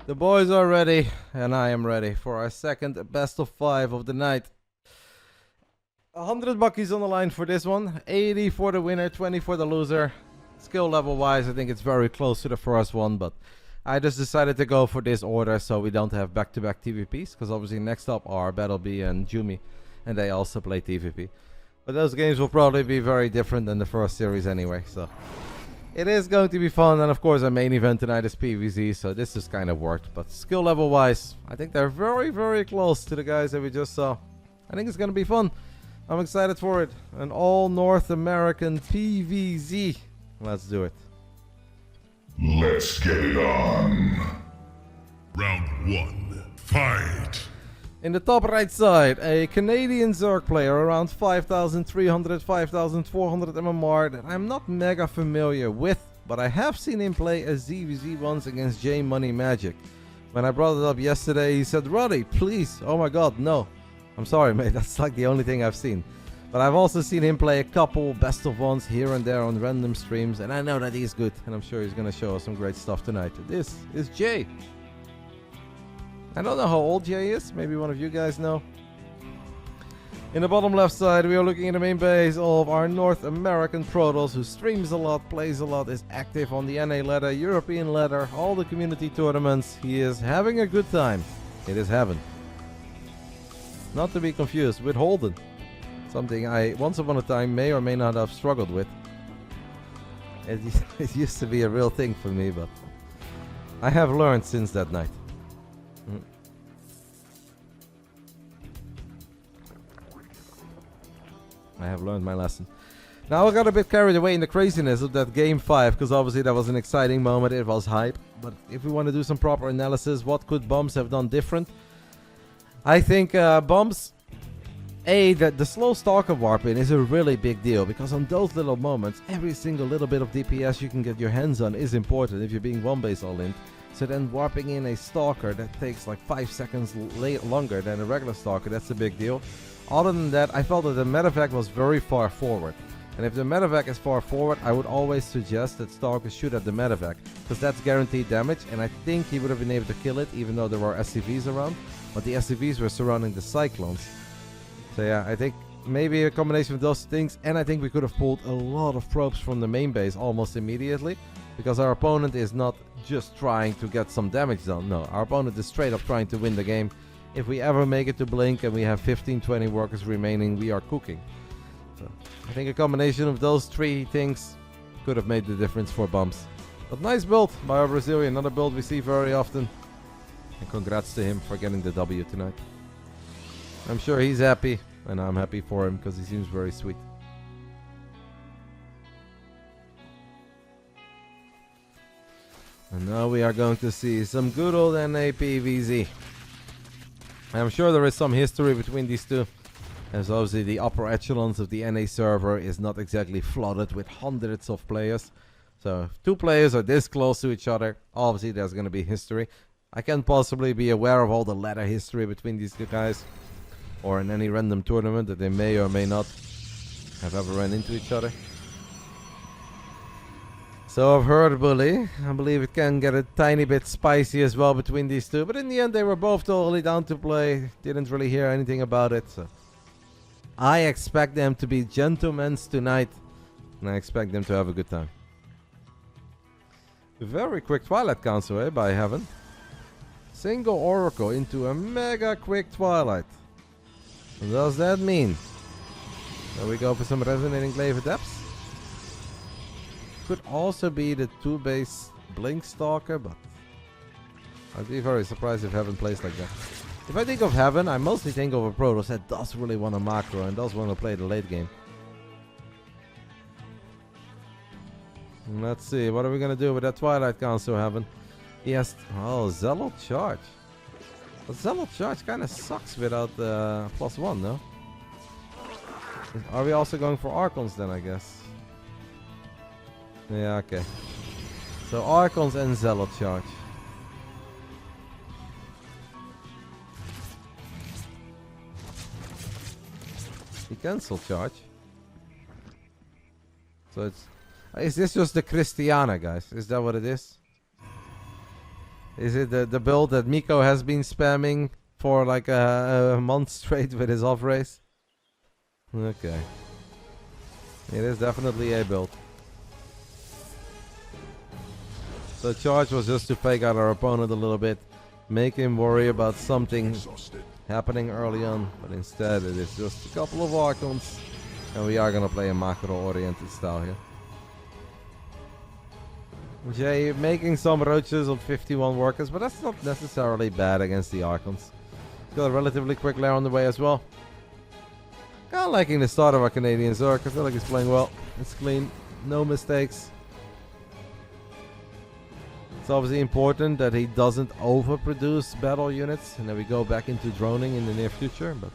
The boys are ready, and I am ready for our second best of 5 of the night. 100 buckies on the line for this one. 80 for the winner, 20 for the loser. Skill level wise, I think it's very close to the first one, but I just decided to go for this order so we don't have back-to-back TVPs, because obviously next up are Battlebee and Jumi, and they also play TVP. But those games will probably be very different than the first series anyway, so it is going to be fun. And of course our main event tonight is PvZ, so this just kind of worked. But skill level wise, I think they're very, very close to the guys that we just saw. I think it's going to be fun. I'm excited for it. An all North American PvZ. Let's do it. Let's get it on. Round 1. Fight. In the top right side, a Canadian Zerg player around 5,300, 5,400 MMR that I'm not mega familiar with, but I have seen him play a ZVZ once against J Money Magic. When I brought it up yesterday, he said, "Roddy, please." Oh my god, no. I'm sorry, mate, that's like the only thing I've seen. But I've also seen him play a couple best of ones here and there on random streams, and I know that he's good, and I'm sure he's going to show us some great stuff tonight. This is Jay. I don't know how old Jay is. Maybe one of you guys know. In the bottom left side, we are looking at the main base of our North American Protoss, who streams a lot, plays a lot, is active on the NA ladder, European ladder, all the community tournaments. He is having a good time. It is heaven. Not to be confused with Holden. Something I once upon a time may or may not have struggled with. It used to be a real thing for me, but I have learned since that night. I have learned my lesson. Now I got a bit carried away in the craziness of that game 5, because obviously that was an exciting moment, it was hype. But if we want to do some proper analysis, what could Bombs have done different? I think Bombs, the slow Stalker warp in is a really big deal, because on those little moments, every single little bit of DPS you can get your hands on is important if you're being one base all in. So then warping in a Stalker that takes like 5 seconds longer than a regular Stalker, that's a big deal. Other than that, I felt that the medevac was very far forward. And if the medevac is far forward, I would always suggest that Stalkers shoot at the medevac, because that's guaranteed damage, and I think he would have been able to kill it even though there were SCVs around. But the SCVs were surrounding the Cyclones. So yeah, I think maybe a combination of those things, and I think we could have pulled a lot of probes from the main base almost immediately, because our opponent is not just trying to get some damage done. No, our opponent is straight up trying to win the game. If we ever make it to Blink and we have 15-20 workers remaining, we are cooking. So I think a combination of those three things could have made the difference for Bumps. But nice build by our Brazilian, another build we see very often. And congrats to him for getting the W tonight. I'm sure he's happy, and I'm happy for him because he seems very sweet. And now we are going to see some good old NA PvZ. I'm sure there is some history between these two, as obviously the upper echelons of the NA server is not exactly flooded with hundreds of players. So if two players are this close to each other, obviously there's going to be history. I can't possibly be aware of all the ladder history between these two guys, or in any random tournament that they may or may not have ever run into each other. So I've heard, Bully. I believe it can get a tiny bit spicy as well between these two. But in the end, they were both totally down to play. Didn't really hear anything about it. So I expect them to be gentlemen tonight. And I expect them to have a good time. Very quick Twilight Council, by Heaven. Single Oracle into a mega quick Twilight. What does that mean? There we go for some Resonating Glaive Adepts. Could also be the 2-base Blink Stalker, but I'd be very surprised if Heaven plays like that. If I think of Heaven, I mostly think of a Protoss that does really want to macro and does want to play the late game. Let's see, what are we going to do with that Twilight Council, Heaven? Yes, oh, Zealot Charge. But Zealot Charge kind of sucks without the +1, no? Are we also going for Archons then, I guess? Yeah, okay. So Archons and Zealot Charge. He cancel charge. So it's... Is this just the Christiana, guys? Is that what it is? Is it the build that Miko has been spamming for like a month straight with his off race? Okay. It is definitely a build. The charge was just to fake out our opponent a little bit, make him worry about something happening early on, but instead it is just a couple of Archons, and we are gonna play a macro-oriented style here. Jay making some roaches on 51 workers, but that's not necessarily bad against the Archons. He's got a relatively quick lair on the way as well. Kinda liking the start of our Canadian Zerg. I feel like he's playing well. It's clean, no mistakes. It's obviously important that he doesn't overproduce battle units, and then we go back into droning in the near future. But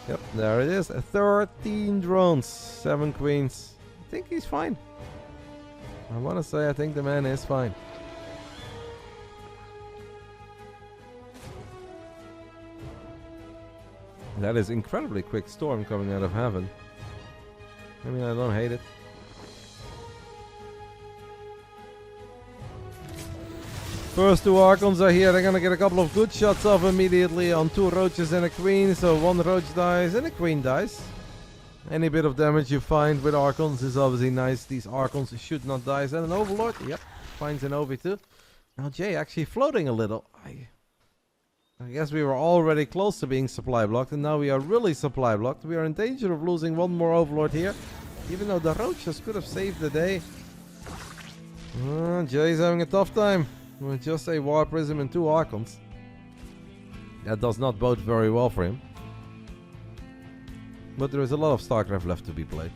yep, there it is. 13 drones, 7 queens. I think he's fine. I want to say I think the man is fine. That is incredibly quick storm coming out of heaven. I mean, I don't hate it. First 2 Archons are here. They're gonna get a couple of good shots off immediately on 2 roaches and a queen. So 1 roach dies and a queen dies. Any bit of damage you find with Archons is obviously nice. These Archons should not die. Is that an Overlord? Yep. Finds an OV2. Now Jay actually floating a little. I guess we were already close to being supply blocked, and now we are really supply blocked. We are in danger of losing 1 more Overlord here, even though the roaches could have saved the day. Jay's having a tough time with just a War Prism and 2 Archons. That does not bode very well for him. But there is a lot of Starcraft left to be played.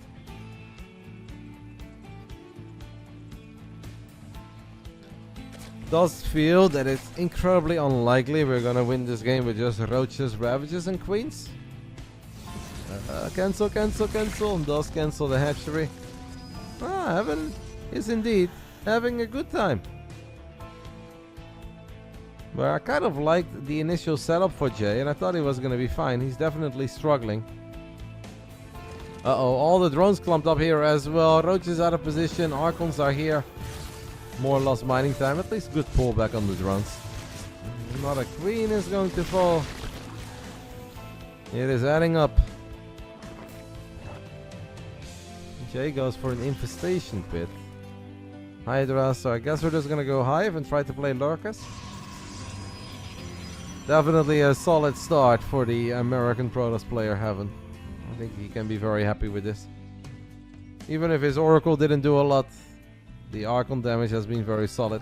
Does feel that it's incredibly unlikely we're gonna win this game with just roaches, ravages, and queens. Cancel. Does cancel the hatchery. Heaven is indeed having a good time. But I kind of liked the initial setup for Jay, and I thought he was gonna be fine. He's definitely struggling. Uh-oh, all the drones clumped up here as well. Roaches out of position, Archons are here. More lost mining time, at least good pullback on the drones. Not a queen is going to fall. It is adding up. Jay goes for an infestation pit. Hydra, so I guess we're just gonna go Hive and try to play Lurkers. Definitely a solid start for the American Protoss player Heaven. I think he can be very happy with this. Even if his Oracle didn't do a lot, the Archon damage has been very solid.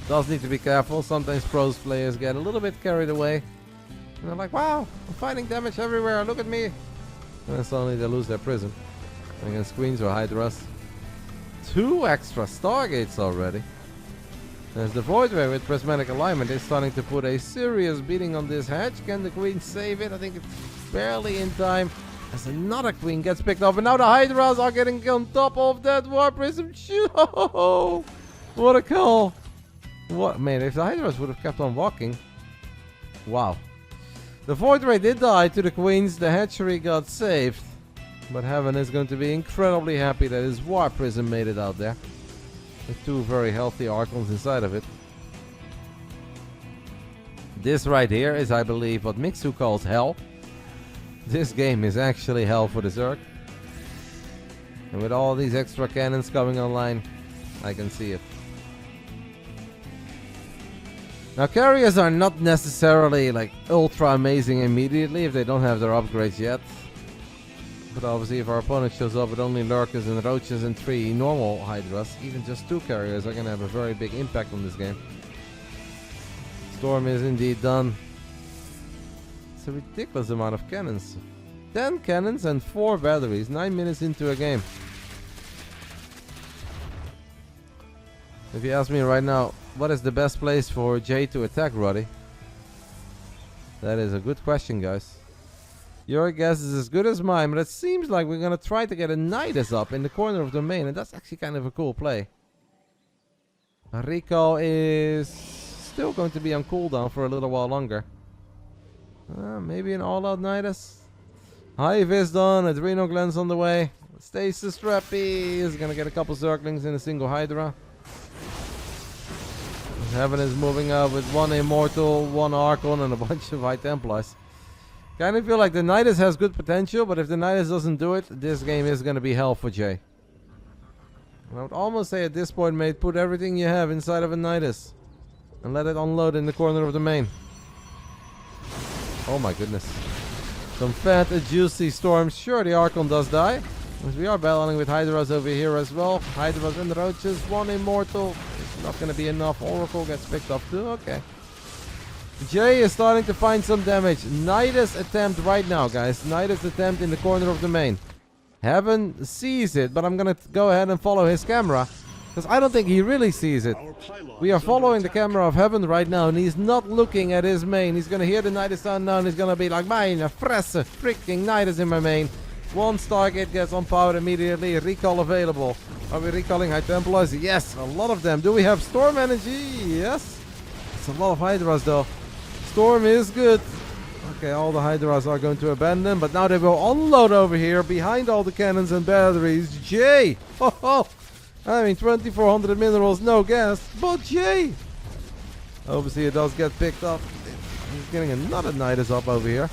Does need to be careful. Sometimes pros players get a little bit carried away. And they're like, wow, I'm finding damage everywhere, look at me. And then suddenly they lose their prism. Against Queens or Hydras. 2 extra Stargates already. There's the Void Ray with Prismatic Alignment is starting to put a serious beating on this hatch. Can the Queen save it? I think it's barely in time. As another Queen gets picked up. And now the Hydras are getting on top of that War Prism. Shoo! What a call. What, man, if the Hydras would have kept on walking. Wow. The Void Ray did die to the Queens. The hatchery got saved. But Heaven is going to be incredibly happy that his War Prism made it out there. With 2 very healthy Archons inside of it. This right here is, I believe, what Mixu calls hell. This game is actually hell for the Zerg. And with all these extra cannons coming online, I can see it. Now, carriers are not necessarily like ultra amazing immediately if they don't have their upgrades yet. But obviously if our opponent shows up with only Lurkers and Roaches and 3 normal Hydras, even just 2 carriers are going to have a very big impact on this game. Storm is indeed done. It's a ridiculous amount of cannons. 10 cannons and 4 batteries, 9 minutes into a game. If you ask me right now, what is the best place for Jay to attack Roddy? That is a good question, guys. Your guess is as good as mine, but it seems like we're going to try to get a Nidus up in the corner of the main, and that's actually kind of a cool play. Recall is still going to be on cooldown for a little while longer. Maybe an all-out Nidus. Hive is done, Adrenal Gland's on the way. Stasis Trappy is going to get a couple Zerglings in a single Hydra. Heaven is moving out with 1 Immortal, 1 Archon, and a bunch of High Templars. Kind of feel like the Nidus has good potential, but if the Nidus doesn't do it, this game is going to be hell for Jay. I would almost say at this point, mate, put everything you have inside of a Nidus. And let it unload in the corner of the main. Oh my goodness. Some fat, juicy storms. Sure, the Archon does die. Because we are battling with Hydras over here as well. Hydras and Roaches. 1 Immortal. It's not going to be enough. Oracle gets picked up too. Okay. Jay is starting to find some damage. Nidus attempt right now, guys. Nidus attempt in the corner of the main. Heaven sees it, but I'm going to go ahead and follow his camera. Because I don't think he really sees it. We are following the camera of Heaven right now, and he's not looking at his main. He's going to hear the Nidus sound now, and he's going to be like, "Mine, fresse, freaking Nidus in my main." 1 Stargate gets unpowered immediately. Recall available. Are we recalling High Templars? Yes, a lot of them. Do we have Storm Energy? Yes. It's a lot of Hydras, though. Storm is good. Okay, all the Hydras are going to abandon, but now they will unload over here behind all the cannons and batteries. Jay! Ho ho! I mean, 2,400 minerals, no gas, but Jay! Obviously, it does get picked up. He's getting another Nidus up over here.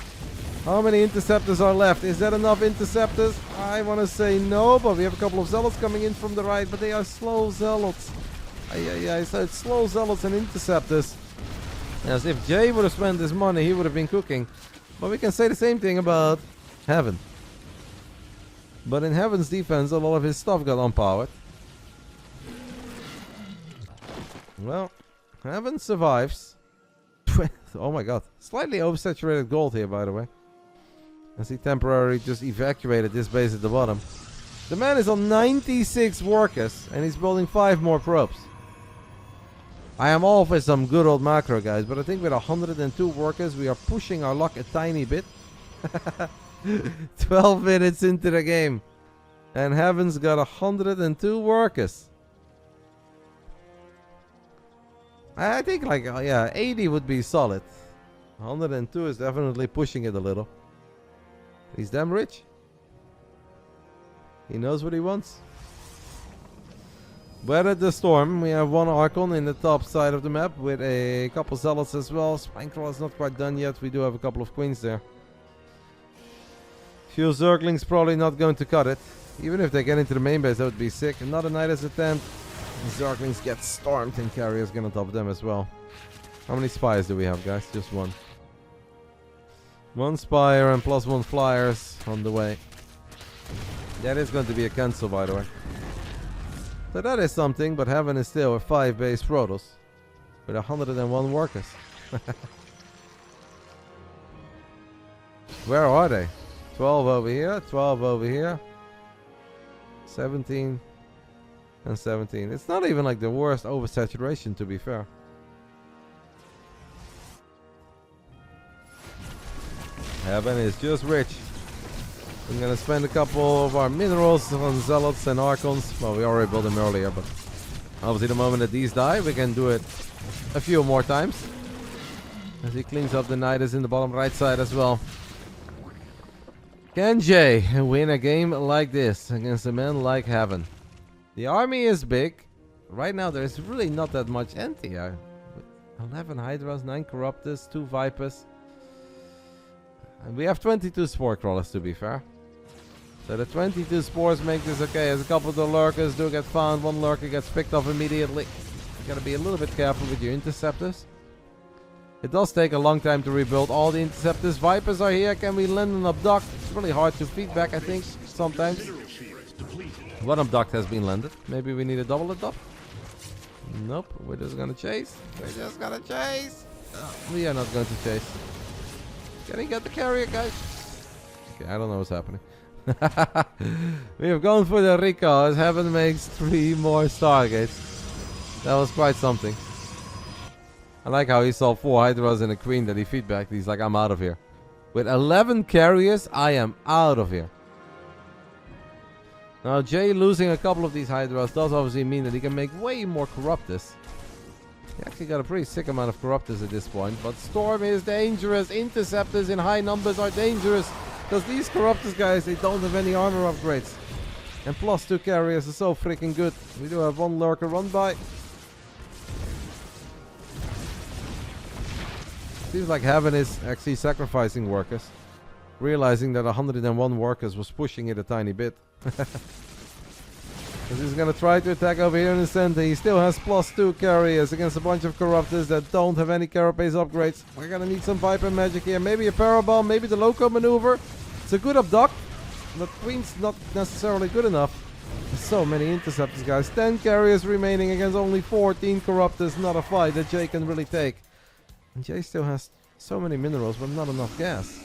How many interceptors are left? Is that enough interceptors? I want to say no, but we have a couple of zealots coming in from the right, but they are slow zealots. Yeah, so it's slow zealots and interceptors. As if Jay would have spent his money, he would have been cooking. But we can say the same thing about Heaven. But in Heaven's defense, a lot of his stuff got unpowered. Well, Heaven survives. Oh my god. Slightly oversaturated gold here, by the way. As he temporarily just evacuated this base at the bottom. The man is on 96 workers, and he's building 5 more probes. I am all for some good old macro, guys, but I think with 102 workers, we are pushing our luck a tiny bit. 12 minutes into the game. And Heaven's got 102 workers. I think like, yeah, 80 would be solid. 102 is definitely pushing it a little. He's damn rich. He knows what he wants. Weathered the storm. We have 1 Archon in the top side of the map with a couple Zealots as well. Spinecrawl is not quite done yet. We do have a couple of Queens there. Few Zerglings probably not going to cut it. Even if they get into the main base, that would be sick. Another Nidus attempt. Zerglings get stormed and Carrier's gonna top them as well. How many spies do we have, guys? Just 1. 1 Spire and plus 1 Flyers on the way. That is going to be a cancel, by the way. So that is something, but Heaven is still a 5 base Protoss with 101 workers. Where are they? 12 over here, 12 over here, 17 and 17. It's not even like the worst oversaturation, to be fair. Heaven is just rich. I'm gonna spend a couple of our minerals on Zealots and Archons. Well, we already built them earlier, but obviously the moment that these die, we can do it a few more times. As he cleans up the Nidus in the bottom right side as well. Can Jay win a game like this against a man like Heaven? The army is big. Right now there's really not that much anti. 11 Hydras, 9 Corruptors, 2 Vipers. And we have 22 Spore Crawlers, to be fair. So the 22 Spores make this okay. As a couple of the Lurkers do get found. 1 Lurker gets picked off immediately. You gotta be a little bit careful with your Interceptors. It does take a long time to rebuild all the Interceptors. Vipers are here. Can we land an Abduct? It's really hard to feedback, I think, sometimes. 1 Abduct has been landed. Maybe we need a double Abduct? Nope. We're just gonna chase. We're just gonna chase. We are not going to chase. Can he get the carrier, guys? Okay, I don't know what's happening. We have gone for the recall as Heaven makes 3 more Stargates. That was quite something. I like how he saw 4 Hydras and a Queen that he feedbacked. He's like, I'm out of here. With 11 carriers, I am out of here. Now, Jay losing a couple of these Hydras does obviously mean that he can make way more Corruptors. He actually got a pretty sick amount of Corruptors at this point. But Storm is dangerous. Interceptors in high numbers are dangerous. Because these Corruptors, guys, they don't have any armor upgrades. And plus 2 carriers are so freaking good. We do have 1 Lurker run by. Seems like Heaven is actually sacrificing workers. Realizing that 101 workers was pushing it a tiny bit. He's gonna try to attack over here in the center. He still has +2 carriers against a bunch of Corruptors that don't have any carapace upgrades. We're gonna need some Viper magic here. Maybe a Parabomb, maybe the Loco maneuver. It's a good abduct, but Queen's not necessarily good enough. There's so many interceptors, guys. 10 carriers remaining against only 14 Corruptors. Not a fight that Jay can really take. And Jay still has so many minerals, but not enough gas.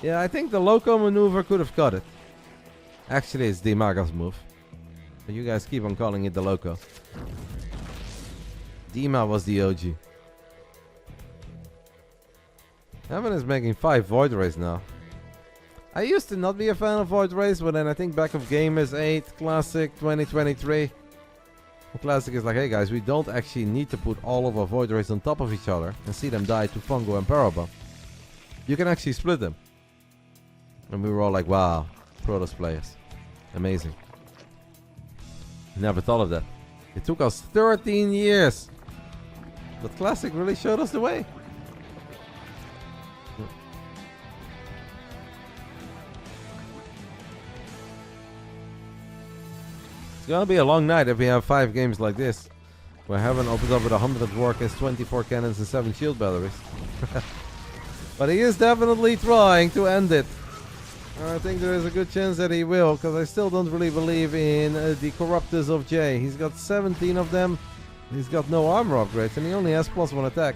Yeah, I think the Loco maneuver could have cut it. Actually, it's Dimaga's move. But you guys keep on calling it the Loco. Dima was the OG. Heaven is making 5 Void Rays now. I used to not be a fan of Void Rays, but then I think back of Gamers 8, Classic 2023. The Classic is like, hey guys, we don't actually need to put all of our Void Rays on top of each other and see them die to Fungo and Parabomb. You can actually split them. And we were all like, wow, Protoss players. Amazing. Never thought of that. It took us 13 years. But Classic really showed us the way. It's gonna be a long night if we have 5 games like this. Where Heaven opens up with 100 workers, 24 cannons and 7 shield batteries. But he is definitely trying to end it. I think there is a good chance that he will, because I still don't really believe in the Corruptors of Jay. He's got 17 of them. He's got no armor upgrades, and he only has +1 attack.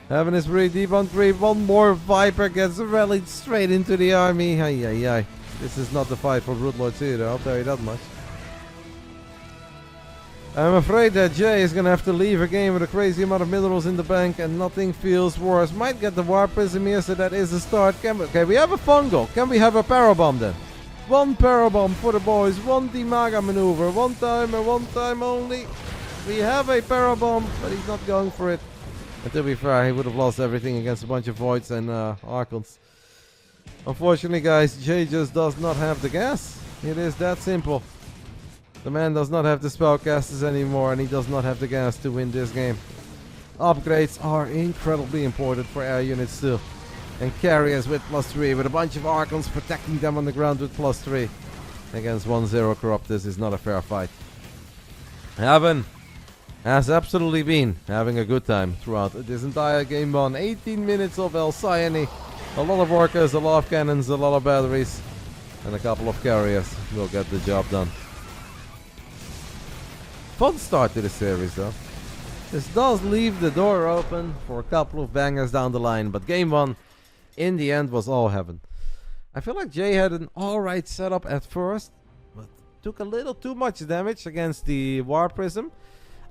Heaven is pretty deep on creep. One more Viper gets rallied straight into the army. Ay, ay, ay. This is not the fight for Broodlords either, I'll tell you that much. I'm afraid that Jay is going to have to leave a game with a crazy amount of minerals in the bank, and nothing feels worse. Might get the War Prism here, so that is a start. Okay, we have a Fungal. Can we have a Parabomb then? 1 Parabomb for the boys. 1 Dimaga maneuver. 1 time and 1 time only. We have a Parabomb, but he's not going for it. And to be fair, he would have lost everything against a bunch of Voids and Archons. Unfortunately, guys, Jay just does not have the gas. It is that simple. The man does not have the spellcasters anymore, and he does not have the gas to win this game. Upgrades are incredibly important for air units too. And carriers with +3, with a bunch of Archons protecting them on the ground with +3. Against 1-0 Corruptors is not a fair fight. Heaven has absolutely been having a good time throughout this entire game on. 18 minutes of Alcyone. A lot of workers, a lot of cannons, a lot of batteries, and a couple of carriers will get the job done. Fun start to the series though. This does leave the door open for a couple of bangers down the line, but game 1 in the end was all Heaven. I feel like Jay had an alright setup at first, but took a little too much damage against the War Prism.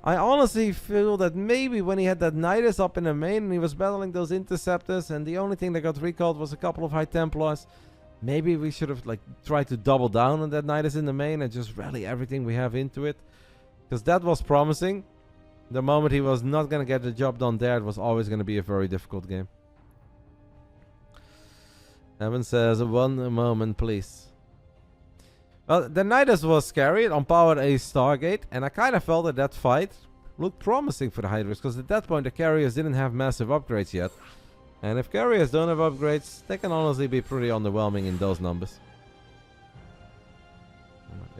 I honestly feel that maybe when he had that Nidus up in the main and he was battling those Interceptors and the only thing that got recalled was a couple of High Templars, maybe we should have tried to double down on that Nidus in the main and just rally everything we have into it. Because that was promising. The moment he was not going to get the job done there, it was always going to be a very difficult game. Evan says, 1 moment please. Well, the Nidus was scary. It unpowered a Stargate. And I kind of felt that that fight looked promising for the Hydras. Because at that point the carriers didn't have massive upgrades yet. And if carriers don't have upgrades, they can honestly be pretty underwhelming in those numbers.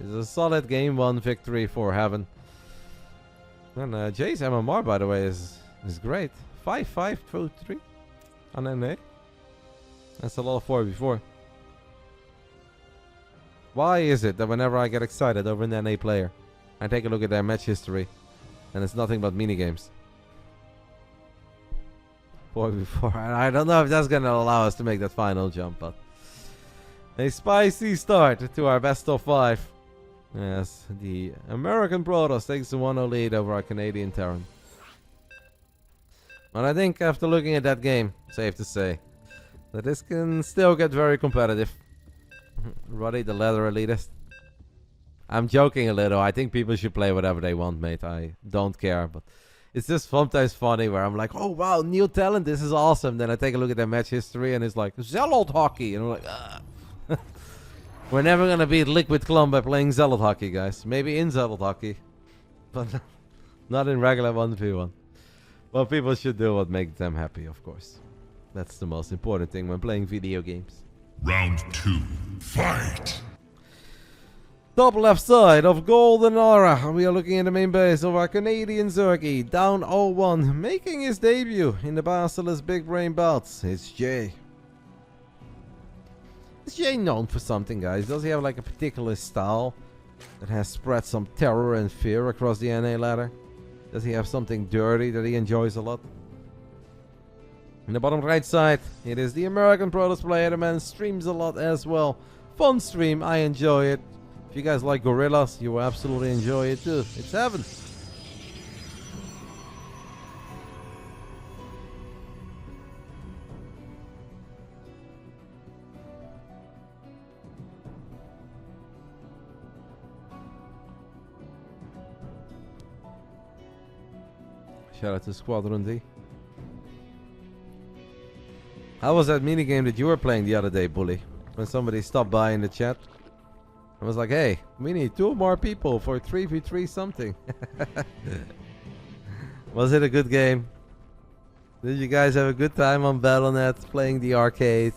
It's a solid game 1 victory for Heaven. And Jay's MMR, by the way, is great. 5-5-2-3 on NA. That's a lot of 4v4. Why is it that whenever I get excited over an NA player, I take a look at their match history, and it's nothing but minigames? 4v4. I don't know if that's going to allow us to make that final jump, but a spicy start to our best of 5. Yes, the American Protoss takes the 1-0 lead over our Canadian Terran. But I think after looking at that game, safe to say that this can still get very competitive. Roddy, the leather elitist. I'm joking a little. I think people should play whatever they want, mate. I don't care, but it's just sometimes funny where I'm like, oh wow, new talent, this is awesome. Then I take a look at their match history and it's like, Zealot hockey. And I'm like, ah. We're never going to beat Liquid Clone by playing Zealot hockey, guys. Maybe in Zealot hockey, but not in regular 1v1. Well, people should do what makes them happy, of course. That's the most important thing when playing video games. Round 2. Fight! Top left side of Golden Aura. We are looking at the main base of our Canadian Zerg, down 0-1, making his debut in the BASILISK Big Brain Bouts. It's Jay. Is Jay known for something, guys? Does he have like a particular style that has spread some terror and fear across the NA ladder? Does he have something dirty that he enjoys a lot? In the bottom right side, it is the American Protoss player. The man streams a lot as well. Fun stream, I enjoy it. If you guys like gorillas, you will absolutely enjoy it too. It's heaven. Shout out to Squadron D. How was that minigame that you were playing the other day, Bully? When somebody stopped by in the chat. I was like, hey, we need 2 more people for 3v3 something. Was it a good game? Did you guys have a good time on Battle.net playing the arcade?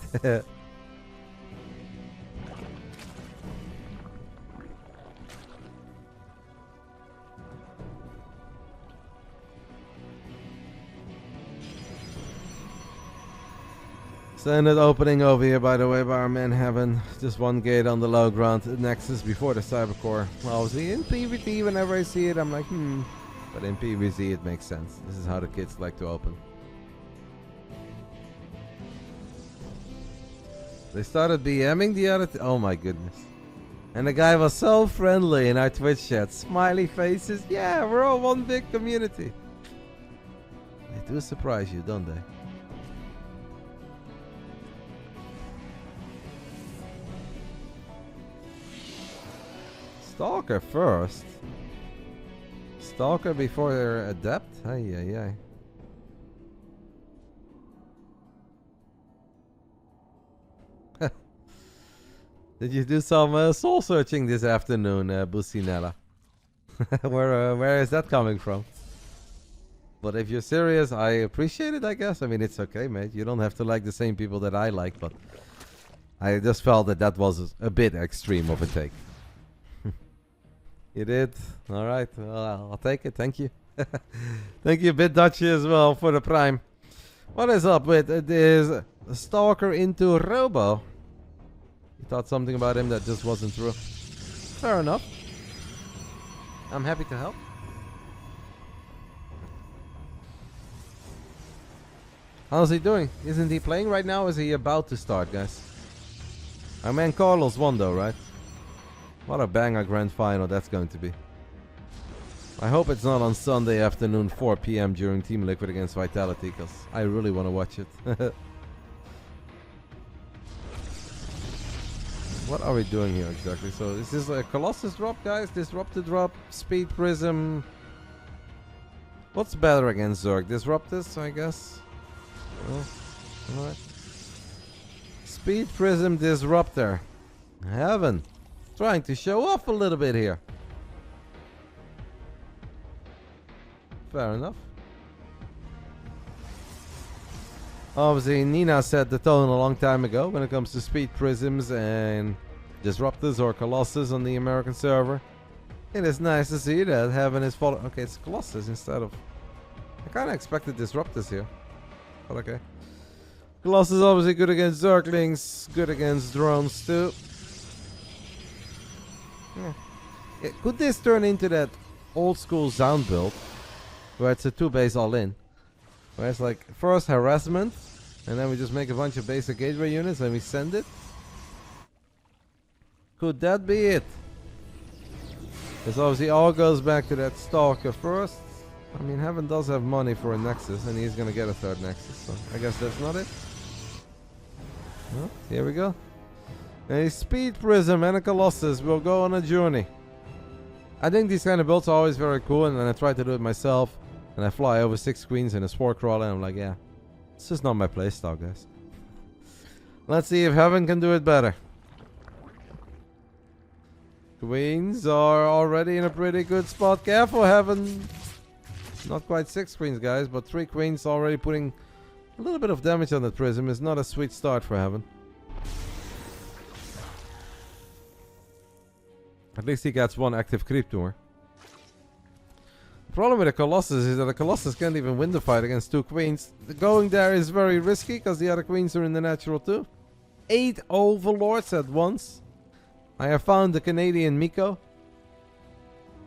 Standard opening over here, by the way, by our man Heaven. Just 1 gate on the low ground Nexus before the Cybercore. Obviously, in PvP, whenever I see it, I'm like, But in PvZ, it makes sense. This is how the kids like to open. They started BMing the other... oh my goodness. And the guy was so friendly in our Twitch chat. Smiley faces. Yeah, we're all one big community. They do surprise you, don't they? Stalker first. Stalker before they're adept? Ay, ay, ay. Did you do some soul searching this afternoon, Bucinella? Where is that coming from? But if you're serious, I appreciate it, I guess. I mean, it's okay, mate. You don't have to like the same people that I like, but I just felt that that was a bit extreme of a take. You did? Alright, well, I'll take it, thank you. Thank you, Bit Dutchy, as well, for the prime. What is up with it is a Stalker into Robo. You thought something about him that just wasn't true. Fair enough. I'm happy to help. How's he doing? Isn't he playing right now? Is he about to start, guys? Our man Carlos won though, right? What a banger grand final that's going to be. I hope it's not on Sunday afternoon 4 PM during Team Liquid against Vitality, because I really want to watch it. What are we doing here exactly? So is this a Colossus drop, guys? Disruptor drop, Speed Prism. What's better against Zerg? Disruptors, I guess. Oh, alright. Speed Prism Disruptor. Heaven. Trying to show off a little bit here. Fair enough. Obviously, Nina set the tone a long time ago when it comes to speed prisms and disruptors or colossus on the American server. It is nice to see that Heaven is follow. Okay, it's colossus instead of. I kind of expected disruptors here, but okay. Colossus obviously good against Zerglings, good against drones too. Yeah. Could this turn into that old school Sound build where it's a 2-base all-in? Where it's like first harassment and then we just make a bunch of basic gateway units and we send it? Could that be it? Because obviously all goes back to that Stalker first. I mean, Heaven does have money for a Nexus and he's gonna get a 3rd Nexus, so I guess that's not it. Well, here we go. A Speed Prism and a Colossus will go on a journey. I think these kind of builds are always very cool, and then I try to do it myself. And I fly over 6 queens in a Spore Crawler, and I'm like, yeah, it's just not my playstyle, guys. Let's see if Heaven can do it better. Queens are already in a pretty good spot. Careful, Heaven. Not quite 6 queens, guys, but 3 queens already putting a little bit of damage on the prism. Is not a sweet start for Heaven. At least he gets 1 active creep to her. The problem with the Colossus is that the Colossus can't even win the fight against 2 queens. The going there is very risky because the other queens are in the natural too. 8 overlords at once. I have found the Canadian Miko.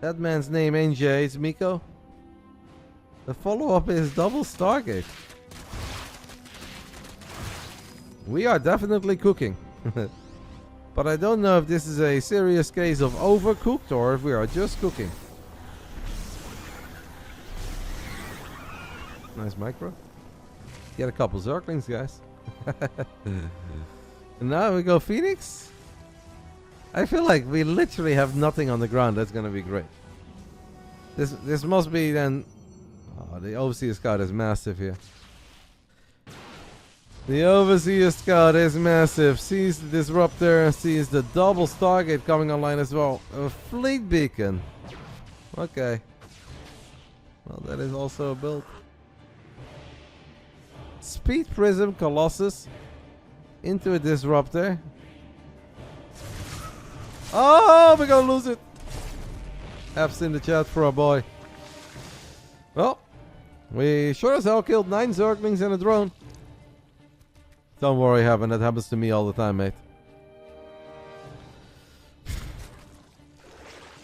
That man's name ain't Jay, it's Miko. The follow-up is double Stargate. We are definitely cooking. But I don't know if this is a serious case of overcooked or if we are just cooking. Nice micro. Get a couple Zerglings, guys. And now we go Phoenix. I feel like we literally have nothing on the ground. That's gonna be great. This must be then. Oh, the Overseer Scout is massive here. The Overseer Scout is massive. Sees the Disruptor. Sees the double Stargate coming online as well. A Fleet Beacon. Okay. Well, that is also a build. Speed Prism Colossus into a Disruptor. Oh, we're gonna lose it. F's in the chat for our boy. Well, we sure as hell killed 9 Zerglings and a drone. Don't worry, Heaven. That happens to me all the time, mate.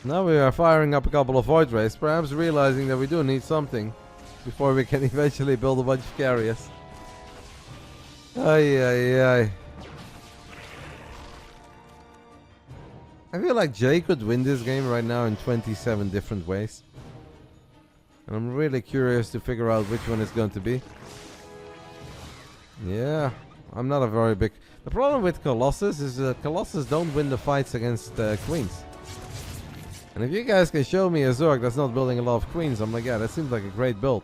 Now we are firing up a couple of Void Rays, perhaps realizing that we do need something before we can eventually build a bunch of carriers. Ay, ay, ay. I feel like Jay could win this game right now in 27 different ways. And I'm really curious to figure out which one it's going to be. Yeah, I'm not a very big... The problem with Colossus is that Colossus don't win the fights against queens. And if you guys can show me a Zerg that's not building a lot of queens, I'm like, yeah, that seems like a great build.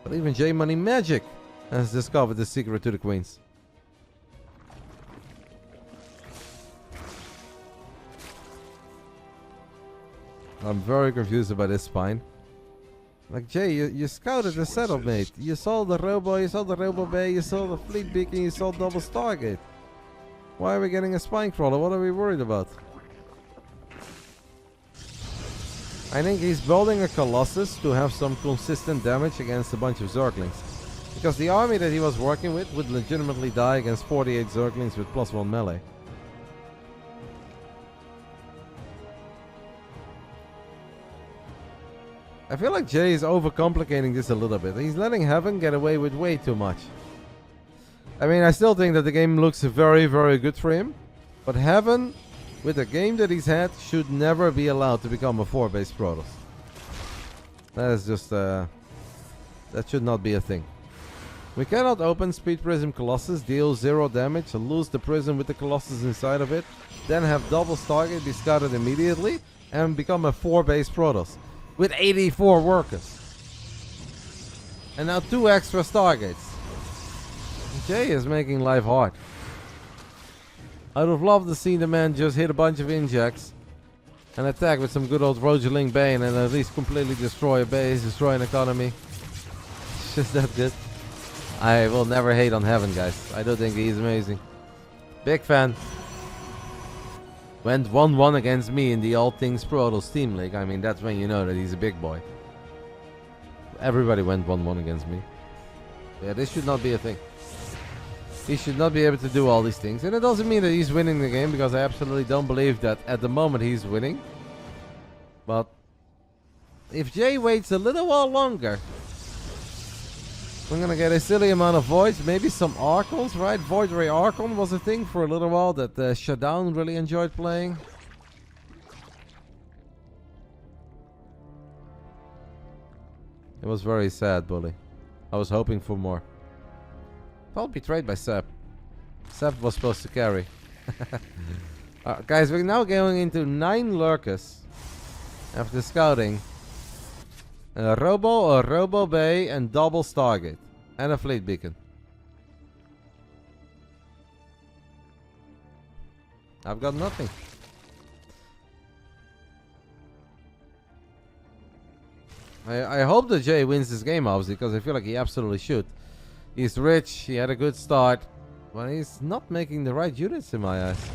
But even J Money Magic has discovered the secret to the queens. I'm very confused about this spine. Like, Jay, you scouted the setup, mate. You saw the Robo, you saw the Robo Bay, you saw the Fleet Beacon, you saw double Stargate. Why are we getting a spine crawler? What are we worried about? I think he's building a Colossus to have some consistent damage against a bunch of Zerglings. Because the army that he was working with would legitimately die against 48 Zerglings with +1 melee. I feel like Jay is overcomplicating this a little bit. He's letting Heaven get away with way too much. I mean, I still think that the game looks very, very good for him. But Heaven, with the game that he's had, should never be allowed to become a 4-base Protoss. That is just, that should not be a thing. We cannot open Speed Prism Colossus, deal 0 damage, lose the Prism with the Colossus inside of it, then have double Stargate be scouted immediately, and become a 4-base Protoss. With 84 workers. And now 2 extra Stargates. Jay is making life hard. I would have loved to see the man just hit a bunch of injects and attack with some good old Rogerling Bane and at least completely destroy a base, destroy an economy. It's just that good. I will never hate on Heaven, guys. I do think he's amazing. Big fan. Went 1-1 against me in the All Things Protoss Team League. I mean, that's when you know that he's a big boy. Everybody went 1-1 against me. Yeah, this should not be a thing. He should not be able to do all these things. And it doesn't mean that he's winning the game, because I absolutely don't believe that at the moment he's winning. But if Jay waits a little while longer, I'm gonna get a silly amount of voids, maybe some Archons, right? Void Ray Archon was a thing for a little while that Shutdown really enjoyed playing. It was very sad, Bully. I was hoping for more. Felt betrayed by Sep. Sep was supposed to carry. Guys, we're now going into 9 Lurkers after scouting. A Robo Bay, and double Stargate. And a Fleet Beacon. I've got nothing. I hope that Jay wins this game, obviously, because I feel like he absolutely should. He's rich, he had a good start, but he's not making the right units in my eyes.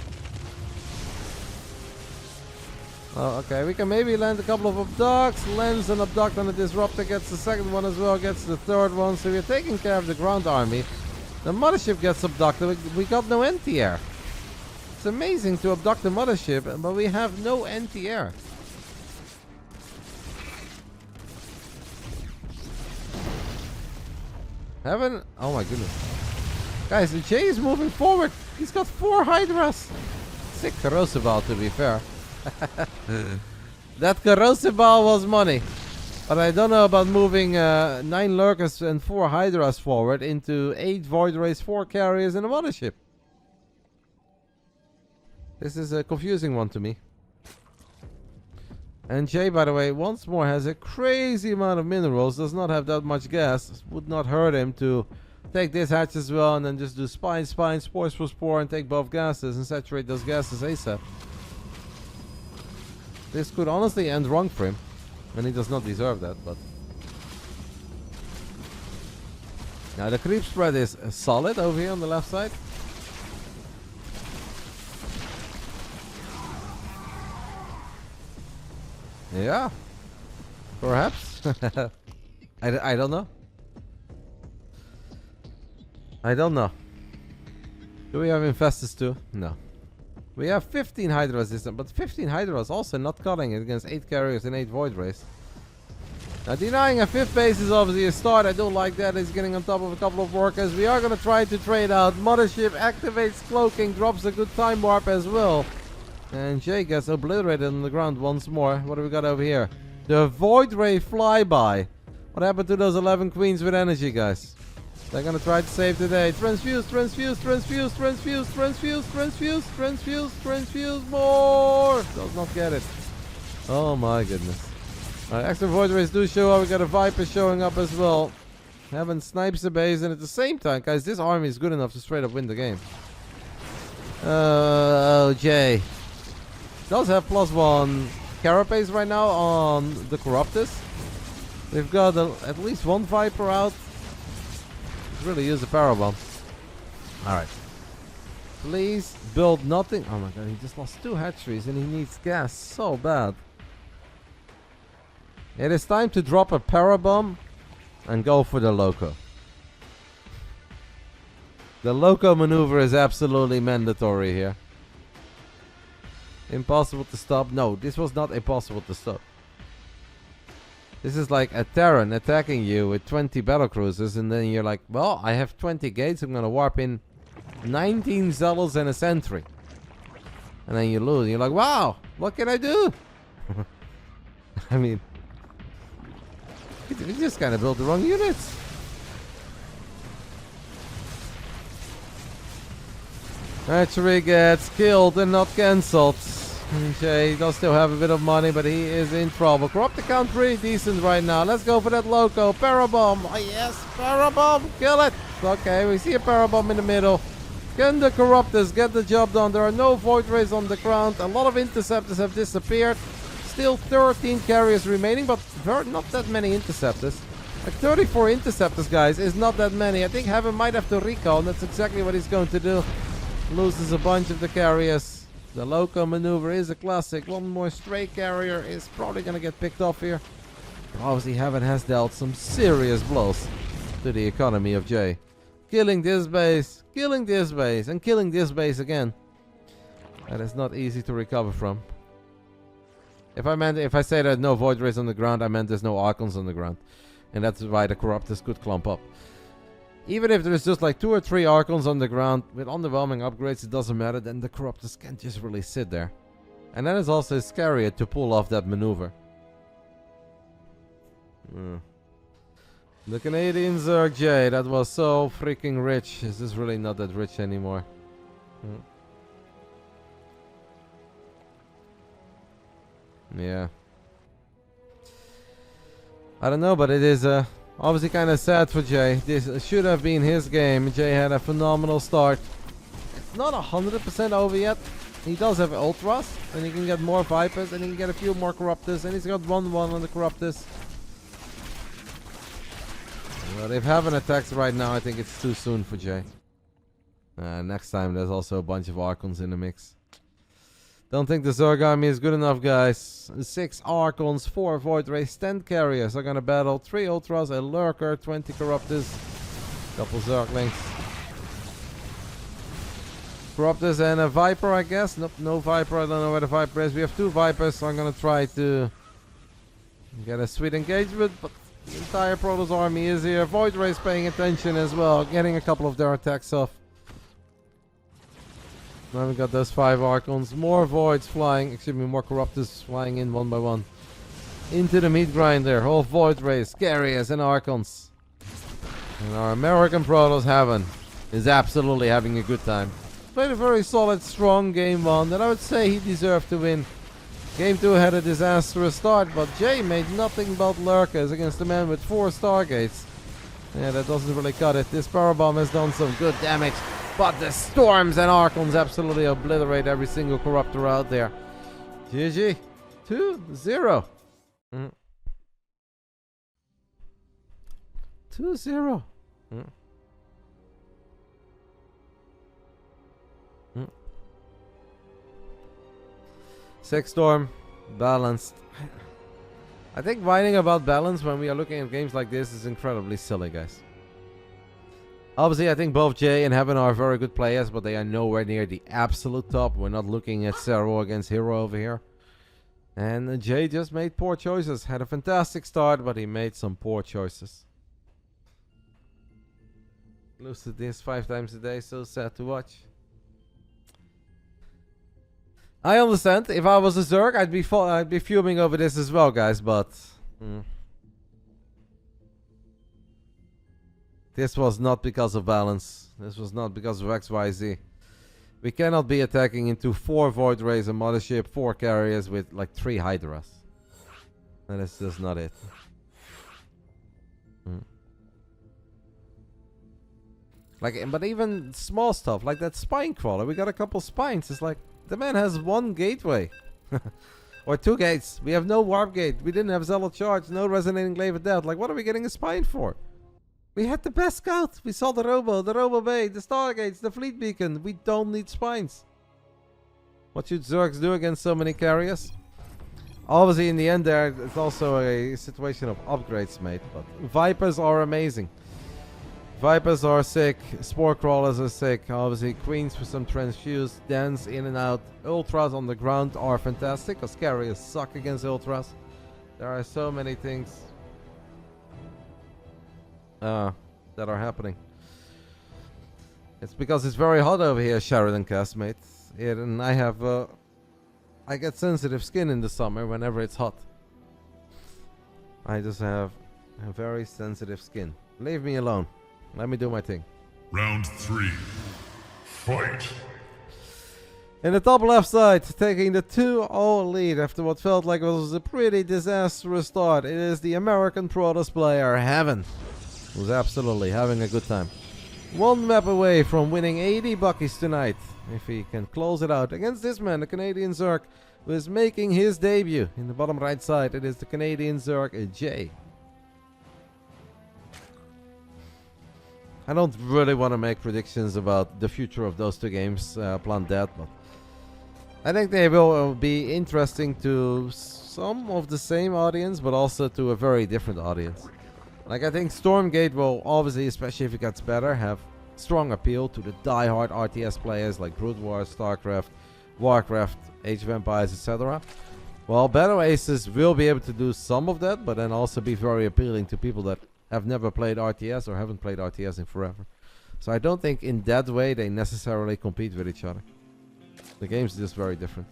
Oh, okay, we can maybe land a couple of abducts. Lands an abduct and a disruptor, gets the second one as well, gets the third one. So we're taking care of the ground army. The mothership gets abducted. We got no anti-air. It's amazing to abduct the mothership, but we have no anti-air. Oh my goodness. Guys, the Jay is moving forward. He's got 4 Hydras. Sick corrosive ball, to be fair. That corrosive ball was money. But I don't know about moving 9 lurkers and 4 Hydras forward into 8 void rays, 4 carriers, and a mothership. This is a confusing one to me. And Jay, by the way, once more has a crazy amount of minerals. Does not have that much gas. Would not hurt him to take this hatch as well and then just do spine, spores for spore, and take both gases and saturate those gases ASAP. This could honestly end wrong for him. And he does not deserve that, but... Now the creep spread is solid over here on the left side. Yeah. Perhaps. I don't know. I don't know. Do we have Infestus too? No. We have 15 Hydras this time, but 15 Hydras also not cutting it against 8 carriers and 8 void rays. Now denying a 5th base is obviously a start. I don't like that. He's getting on top of a couple of workers. We are going to try to trade out. Mothership activates cloaking, drops a good time warp as well. And Jay gets obliterated on the ground once more. What do we got over here? The void ray flyby. What happened to those 11 queens with energy, guys? They're gonna try to save the day. Transfuse, transfuse, transfuse, transfuse, transfuse, transfuse, transfuse, transfuse, more! Does not get it. Oh my goodness. Alright, extra void rays do show up. We got a Viper showing up as well. Heaven snipes the base, and at the same time, guys, this army is good enough to straight up win the game. Oh, Jay. Does have +1 carapace right now on the Corruptus. We've got at least 1 Viper out. Really use a power bomb. Alright. Please build nothing. Oh my god, he just lost 2 hatcheries and he needs gas so bad. It is time to drop a power bomb and go for the Loco. The Loco maneuver is absolutely mandatory here. Impossible to stop. No, this was not impossible to stop. This is like a Terran attacking you with 20 battlecruisers, and then you're like, well, I have 20 gates, I'm gonna warp in 19 Zealots and a Sentry. And then you lose, and you're like, wow, what can I do? I mean, we just kind of built the wrong units. Hatchery gets killed and not cancelled. Jay does still have a bit of money, but he is in trouble. Corrupt the count pretty decent right now. Let's go for that Loco. Parabomb. Oh yes, Parabomb. Kill it. Okay, we see a Parabomb in the middle. Can the Corruptors get the job done? There are no void rays on the ground. A lot of interceptors have disappeared. Still 13 carriers remaining, but not that many interceptors. Like 34 interceptors, guys, is not that many. I think Heaven might have to recall, and that's exactly what he's going to do. Loses a bunch of the carriers. The Loco maneuver is a classic. One more stray carrier is probably going to get picked off here. Obviously, Heaven has dealt some serious blows to the economy of Jay. Killing this base, and killing this base again. That is not easy to recover from. If I say there's no void rays on the ground, I meant there's no Archons on the ground. And that's why the Corruptors could clump up. Even if there's just like 2 or 3 Archons on the ground with underwhelming upgrades, it doesn't matter. Then the Corruptors can't just really sit there. And then it's also scarier to pull off that maneuver. The Canadian Zerg J, that was so freaking rich. Is this really not that rich anymore? Yeah. I don't know, but it is obviously kind of sad for Jay. This should have been his game. Jay had a phenomenal start. It's not 100% over yet. He does have Ultras, and he can get more Vipers, and he can get a few more Corruptors, and he's got 1-1 on the Corruptors. But if Heaven attacks right now, I think it's too soon for Jay. Next time, there's also a bunch of Archons in the mix. Don't think the Zerg army is good enough, guys. 6 Archons, 4 Void Rays, 10 Carriers are gonna battle. 3 Ultras, a Lurker, 20 Corruptors, couple Zerglings. Corruptors and a Viper, I guess. Nope, no Viper. I don't know where the Viper is. We have 2 Vipers, so I'm gonna try to get a sweet engagement, but the entire Protoss army is here. Void Rays paying attention as well, getting a couple of their attacks off. Now we got those 5 Archons, more Voids flying, excuse me, more Corruptors flying in one by one. Into the meat grinder, all Void Rays, Carriers and Archons. And our American Protoss Heaven is absolutely having a good time. Played a very solid, strong game 1 that I would say he deserved to win. Game 2 had a disastrous start, but Jay made nothing but lurkers against a man with 4 Stargates. Yeah, that doesn't really cut it. This power bomb has done some good damage, but the Storms and Archons absolutely obliterate every single Corruptor out there. GG. 2-0. 2-0. Six Storm, balanced. I think whining about balance when we are looking at games like this is incredibly silly, guys. Obviously, I think both Jay and Heaven are very good players, but they are nowhere near the absolute top. We're not looking at Zero against Hero over here. And Jay just made poor choices. Had a fantastic start, but he made some poor choices. Lose to this 5 times a day, so sad to watch. I understand. If I was a Zerg, I'd be fuming over this as well, guys. But this was not because of balance. This was not because of XYZ. We cannot be attacking into 4 Void Rays, a Mothership, 4 Carriers with like 3 Hydras. That is just not it. Like, but even small stuff like that Spine Crawler, we got a couple spines. It's like, the man has 1 gateway. Or 2 gates. We have no warp gate. We didn't have Zealot Charge. No Resonating Glaive of Death. Like, what are we getting a spine for? We had the best scout. We saw the Robo Bay, the Stargates, the Fleet Beacon. We don't need spines. What should Zergs do against so many carriers? Obviously, in the end there, it's also a situation of upgrades made. But Vipers are amazing. Vipers are sick, Spore Crawlers are sick, obviously Queens for some transfused, dance in and out. Ultras on the ground are fantastic, because carriers suck against Ultras. There are so many things that are happening. It's because it's very hot over here, Sheridan castmate. And I get sensitive skin in the summer whenever it's hot. I just have a very sensitive skin. Leave me alone. Let me do my thing. Round 3. Fight. In the top left side, taking the 2-0 lead after what felt like it was a pretty disastrous start, it is the American Protoss player, Heaven, who's absolutely having a good time. 1 map away from winning 80 buckies tonight, if he can close it out against this man, the Canadian Zerg, who is making his debut. In the bottom right side, it is the Canadian Zerg, Jay. I don't really want to make predictions about the future of those 2 games, plan that, but I think they will be interesting to some of the same audience, but also to a very different audience. Like, I think Stormgate will obviously, especially if it gets better, have strong appeal to the die-hard RTS players like Brood War, Starcraft, Warcraft, Age of Empires, etc. Well, Battle Aces will be able to do some of that, but then also be very appealing to people that have never played RTS or haven't played RTS in forever. So I don't think in that way they necessarily compete with each other. The game's just very different.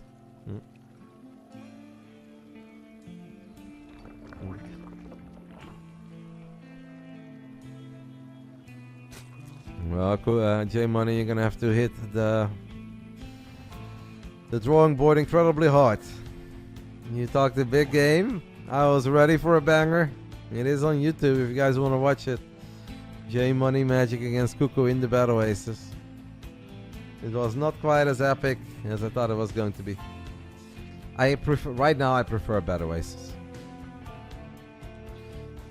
Well, cool, J Money, you're gonna have to hit the drawing board incredibly hard. You talked a big game. I was ready for a banger. It is on YouTube if you guys want to watch it. J Money Magic against Cuckoo in the Battle Aces. It was not quite as epic as I thought it was going to be. Right now I prefer Battle Aces.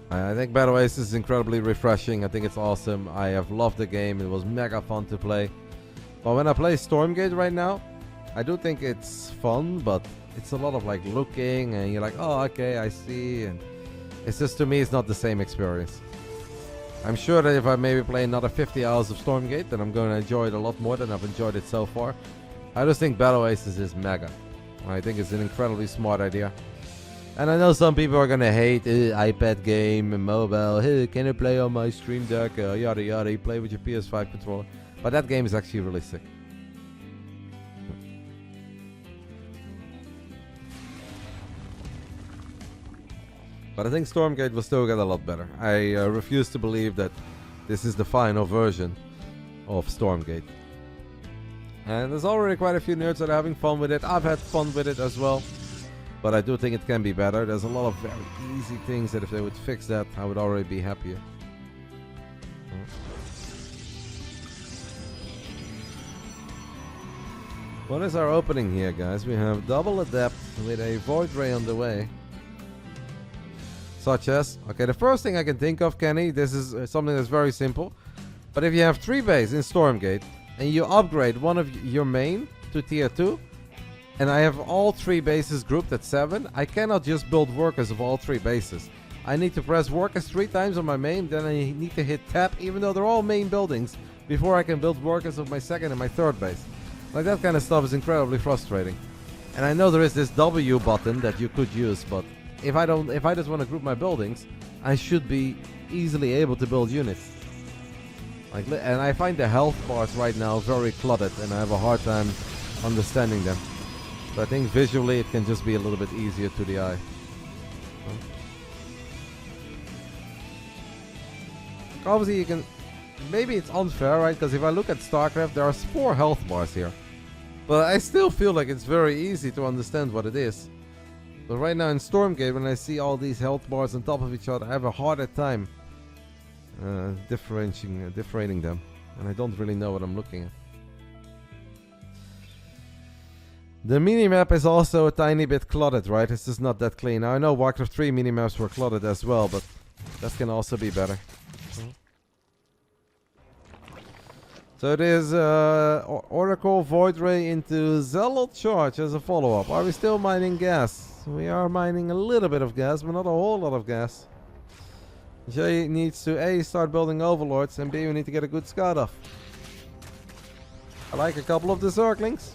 I think Battle Ace is incredibly refreshing. I think it's awesome. I have loved the game. It was mega fun to play. But when I play Stormgate right now, I do think it's fun, but it's a lot of like looking and you're like, oh, okay, I see. And it's just, to me, it's not the same experience. I'm sure that if I maybe play another 50 hours of Stormgate, then I'm going to enjoy it a lot more than I've enjoyed it so far. I just think Battle Aces is mega. I think it's an incredibly smart idea. And I know some people are going to hate iPad game and mobile. Hey, can I play on my Stream Deck? Yada yada. You play with your PS5 controller. But that game is actually really sick. But I think Stormgate will still get a lot better. I refuse to believe that this is the final version of Stormgate. And there's already quite a few nerds that are having fun with it. I've had fun with it as well. But I do think it can be better. There's a lot of very easy things that if they would fix that, I would already be happier. What is our opening here, guys? We have double adept with a void ray on the way. Such as, okay, the first thing I can think of, Kenny, this is something that's very simple. But if you have 3 bays in Stormgate and you upgrade one of your main to tier 2, and I have all 3 bases grouped at 7, I cannot just build workers of all 3 bases. I need to press workers 3 times on my main, then I need to hit tab, even though they're all main buildings, before I can build workers of my second and my third base. Like, that kind of stuff is incredibly frustrating. And I know there is this W button that you could use, but if I just want to group my buildings, I should be easily able to build units. Like, and I find the health bars right now very cluttered, and I have a hard time understanding them. So I think visually it can just be a little bit easier to the eye. Obviously you can... Maybe it's unfair, right? Because if I look at Starcraft, there are 4 health bars here. But I still feel like it's very easy to understand what it is. But right now in Stormgate, when I see all these health bars on top of each other, I have a harder time differentiating them. And I don't really know what I'm looking at. The minimap is also a tiny bit cluttered, right? It's just not that clean. Now, I know Warcraft 3 minimaps were cluttered as well, but that can also be better. So it is Oracle Void Ray into Zealot Charge as a follow-up. Are we still mining gas? We are mining a little bit of gas, but not a whole lot of gas. J needs to A, start building overlords, and B, we need to get a good scout off. I like a couple of the Zerglings.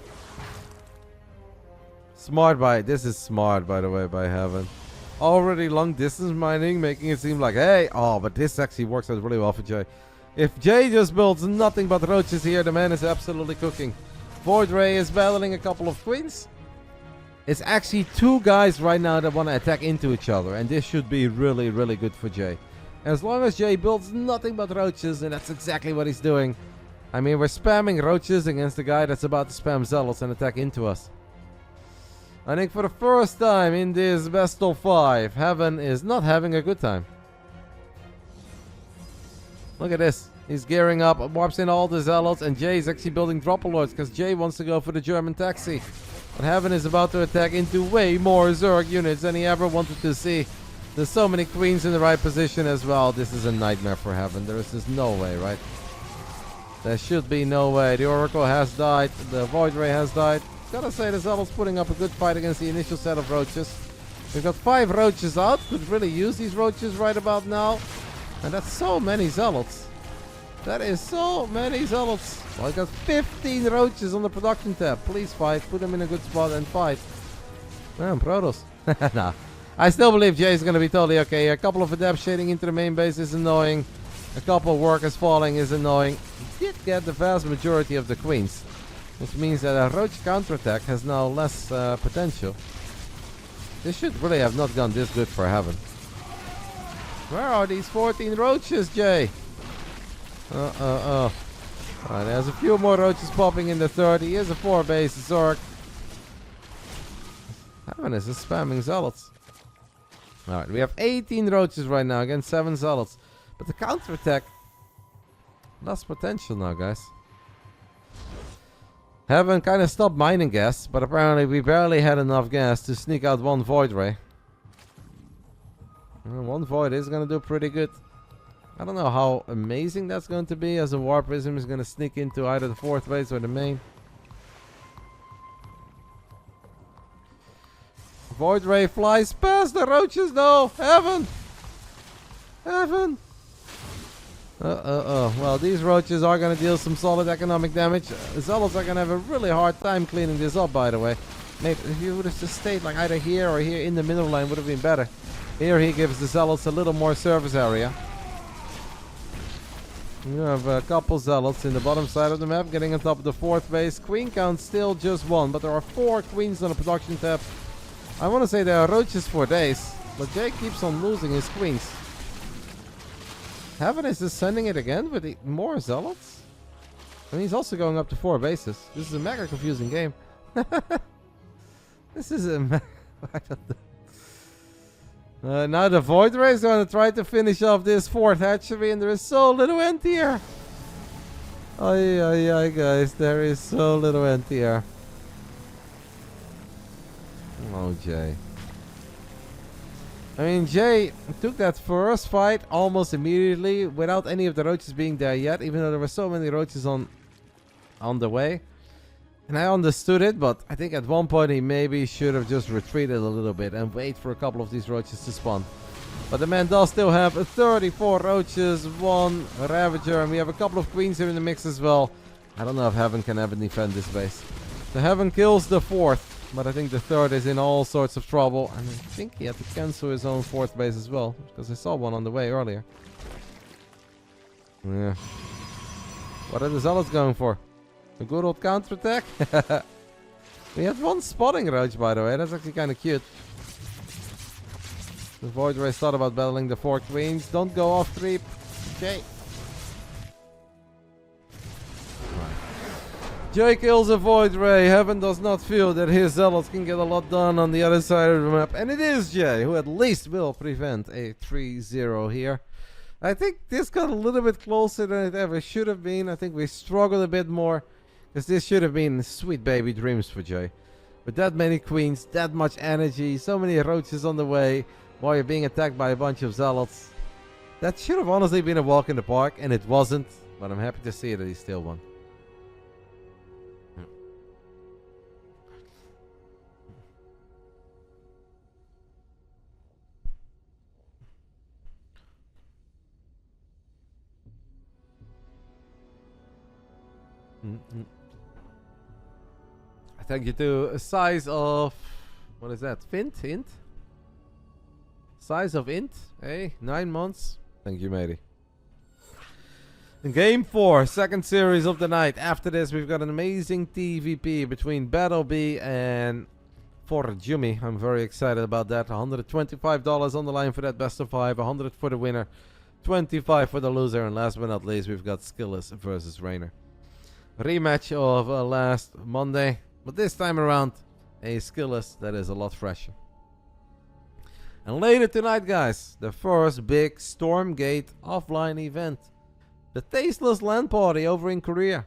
Smart by, this is smart by the way, by Heaven. Already long distance mining, making it seem like, hey, oh, but this actually works out really well for Jay. If Jay just builds nothing but roaches here, the man is absolutely cooking. Void Ray is battling a couple of queens. It's actually 2 guys right now that want to attack into each other, and this should be really, really good for Jay. As long as Jay builds nothing but roaches, and that's exactly what he's doing. I mean, we're spamming roaches against the guy that's about to spam zealots and attack into us. I think for the first time in this best of 5, Heaven is not having a good time. Look at this. He's gearing up, warps in all the zealots, and Jay is actually building drop alerts because Jay wants to go for the German taxi. But Heaven is about to attack into way more Zerg units than he ever wanted to see. There's so many queens in the right position as well. This is a nightmare for Heaven. There is just no way, right? There should be no way. The Oracle has died. The Void Ray has died. Gotta say, the Zealot's putting up a good fight against the initial set of roaches. We've got 5 roaches out. Could really use these roaches right about now. And that's so many Zealots. That is so many Zealots. Well, I got 15 roaches on the production tab. Please fight. Put them in a good spot and fight. Man, Protoss. Nah. I still believe Jay is going to be totally okay. A couple of adepts shading into the main base is annoying. A couple of workers falling is annoying. He did get the vast majority of the queens. Which means that a roach counterattack has now less potential. This should really have not gone this good for Heaven. Where are these 14 roaches, Jay? Alright, there's a few more roaches popping in the 30. Here's a 4-base Zerg. Heaven is just spamming zealots. Alright, we have 18 roaches right now against 7 zealots. But the counterattack lost potential now, guys. Heaven kind of stopped mining gas, but apparently we barely had enough gas to sneak out 1 Void Ray. One void is going to do pretty good. I don't know how amazing that's going to be, as a War Prism is going to sneak into either the 4th base or the main. Void Ray flies past the roaches though. Heaven! Heaven! Well, these roaches are going to deal some solid economic damage. Zealots are going to have a really hard time cleaning this up, by the way. Maybe if you would have just stayed like either here or here in the middle line, would have been better. Here he gives the Zealots a little more service area. You have a couple Zealots in the bottom side of the map getting on top of the 4th base. Queen count still just 1, but there are 4 queens on the production tab. I want to say there are roaches for days, but Jay keeps on losing his queens. Heaven is just sending it again with more Zealots? I mean, he's also going up to 4 bases. This is a mega confusing game. This is a I don't know. Now the Void Ray is going to try to finish off this 4th hatchery, and there is so little end here. Ay, guys, there is so little end here. Oh, Jay. I mean, Jay took that first fight almost immediately without any of the roaches being there yet, even though there were so many roaches on the way. And I understood it, but I think at one point he maybe should have just retreated a little bit and wait for a couple of these roaches to spawn. But the man does still have 34 roaches, 1 Ravager, and we have a couple of queens here in the mix as well. I don't know if Heaven can ever defend this base. The Heaven kills the 4th. But I think the 3rd is in all sorts of trouble. And I think he had to cancel his own 4th base as well. Because I saw one on the way earlier. Yeah. What are the Zealots going for? A good old counterattack? We had 1 spotting roach, by the way. That's actually kind of cute. The Void Ray thought about battling the 4 queens. Don't go off creep. Okay. Jay kills a Void Ray. Heaven does not feel that his Zealots can get a lot done on the other side of the map. And it is Jay who at least will prevent a 3-0 here. I think this got a little bit closer than it ever should have been. I think we struggled a bit more. Because this should have been sweet baby dreams for Jay. With that many queens, that much energy, so many roaches on the way, while you're being attacked by a bunch of Zealots. That should have honestly been a walk in the park, and it wasn't. But I'm happy to see that he still won. Thank you to a size of, what is that? Int? Size of int? Hey, 9 months. Thank you, matey. In game 4, second series of the night. After this, we've got an amazing TVP between Battle B and Forjumi. I'm very excited about that. $125 on the line for that best of 5. 100 for the winner. 25 for the loser. And last but not least, we've got Skillless versus Rainer. Rematch of last Monday. But this time around, a Skillless that is a lot fresher. And later tonight, guys, the first big Stormgate offline event. The Tasteless LAN party over in Korea.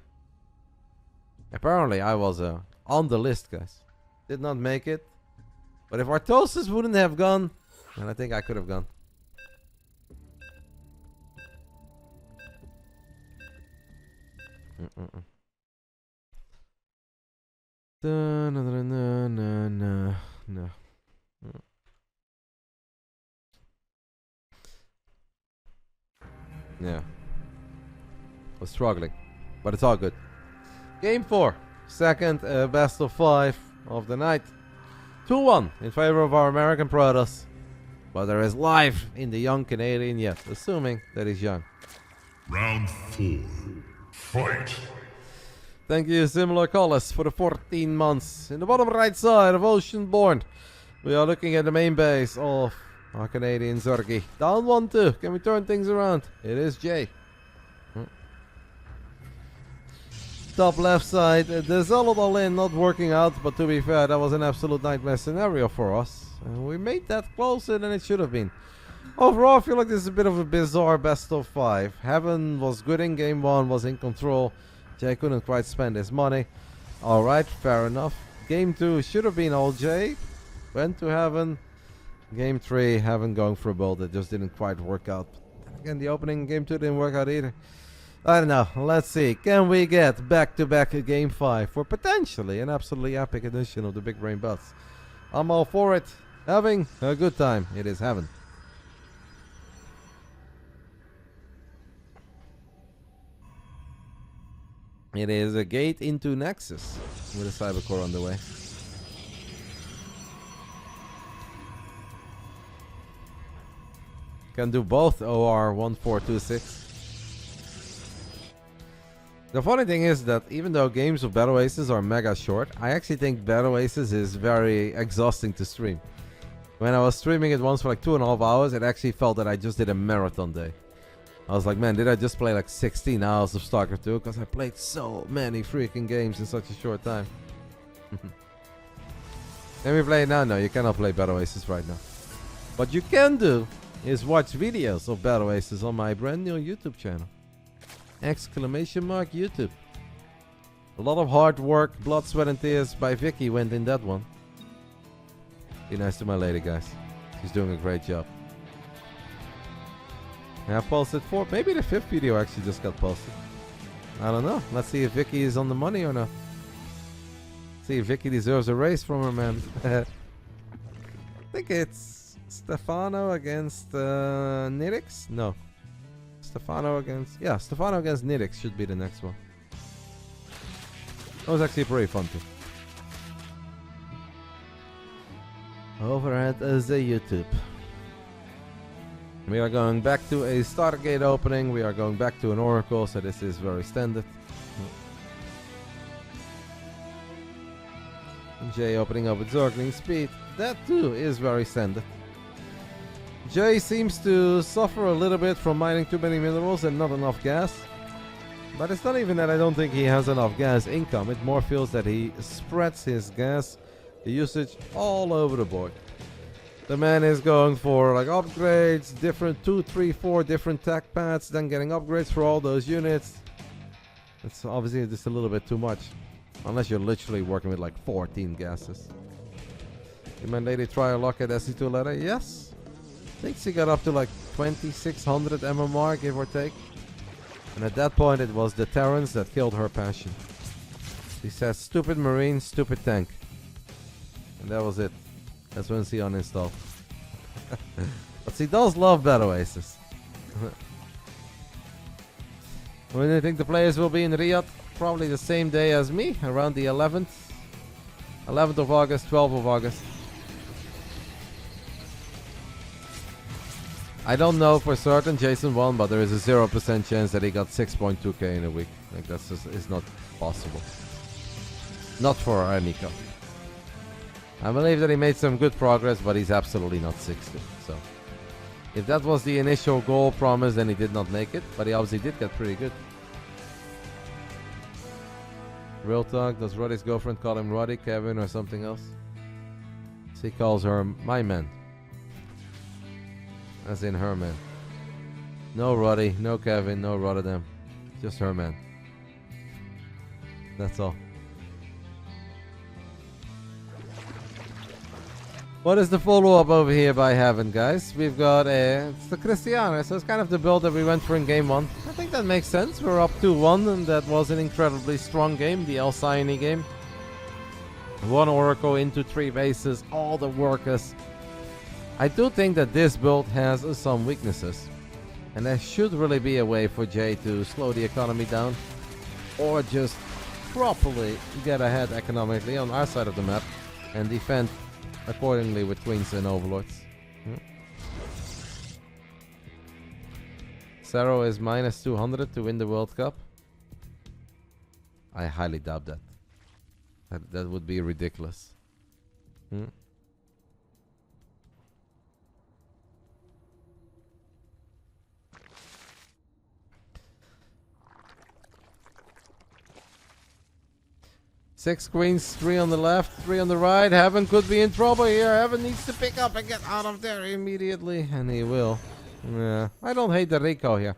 Apparently, I was on the list, guys. Did not make it. But if Artosis wouldn't have gone, then I think I could have gone. No. Yeah. Was struggling. But it's all good. Game 4. Second best of 5 of the night. 2-1 in favor of our American Protoss. But there is life in the young Canadian yet. Assuming that he's young. Round 4. Fight. Thank you, Similar Colors, for the 14 months. In the bottom right side of Oceanborn, we are looking at the main base of our Canadian Zergy. Down 1-2. Can we turn things around? It is Jay. Top left side, the Zealot all-in not working out, but to be fair, that was an absolute nightmare scenario for us. And we made that closer than it should have been. Overall, I feel like this is a bit of a bizarre best of 5. Heaven was good in game 1, was in control. Jay couldn't quite spend his money. Alright, fair enough. Game 2 should have been all Jay. Went to Heaven. Game 3, haven't gone for a build that just didn't quite work out. Again, the opening game 2 didn't work out either. I don't know. Let's see. Can we get back-to-back Game 5 for potentially an absolutely epic edition of the Big Brain Bouts? I'm all for it. Having a good time. It is heaven. It is a gate into Nexus with a Cybercore on the way. Can do both OR 1426. The funny thing is that even though games of Battle Aces are mega short, I actually think Battle Aces is very exhausting to stream. When I was streaming it once for like 2.5 hours, it actually felt that I just did a marathon day. I was like, man, did I just play like 16 hours of Starcraft 2? Because I played so many freaking games in such a short time. Can we play it now? No, you cannot play Battle Aces right now. What you can do is watch videos of Battle Aces on my brand new YouTube channel. Exclamation mark YouTube. A lot of hard work, blood, sweat and tears by Vicky went in that one. Be nice to my lady, guys. She's doing a great job. I posted 4, maybe the 5th video actually just got posted. I don't know. Let's see if Vicky is on the money or not. See if Vicky deserves a raise from her man. I think it's Stefano against Nidix? No. Stefano against... Yeah, Stefano against Nidix should be the next one. That was actually pretty fun too. Over at the YouTube. We are going back to a Stargate opening. We are going back to an Oracle, so this is very standard. J opening up with Zergling Speed. That too is very standard. J seems to suffer a little bit from mining too many minerals and not enough gas. But it's not even that I don't think he has enough gas income. It more feels that he spreads his gas usage all over the board. The man is going for like upgrades, different 2, 3, 4 different tech pads, then getting upgrades for all those units. It's obviously just a little bit too much. Unless you're literally working with like 14 gases. Did my lady try a luck at SC2 ladder? Yes. I think she got up to like 2600 MMR, give or take. And at that point it was the Terrans that killed her passion. She said, stupid marine, stupid tank. And that was it. That's when she uninstalled. But she does love Battle Aces. When do you think the players will be in Riyadh? Probably the same day as me, around the 11th. 11th of August, 12th of August. I don't know for certain Jason won, but there is a 0% chance that he got 6.2k in a week. Like that's just, it's not possible. Not for Nico. I believe that he made some good progress, but he's absolutely not 60. So, if that was the initial goal promise, then he did not make it. But he obviously did get pretty good. Real talk, does Roddy's girlfriend call him Roddy, Kevin, or something else? She calls her my man. As in her man. No Roddy, no Kevin, no RotterdaM. Just her man. That's all. What is the follow-up over here by Heaven, guys? We've got it's the Cristiano, so it's kind of the build that we went for in game 1. I think that makes sense. We're up 2-1, and that was an incredibly strong game, the Alcyone game. 1 Oracle into 3 bases, all the workers. I do think that this build has some weaknesses. And there should really be a way for Jay to slow the economy down. Or just properly get ahead economically on our side of the map. And defend accordingly with Queens and Overlords. Saro is minus 200 to win the World Cup. I highly doubt that. That would be ridiculous. Six queens, 3 on the left, 3 on the right. Heaven could be in trouble here. Heaven needs to pick up and get out of there immediately. And he will. Yeah, I don't hate the Rico here.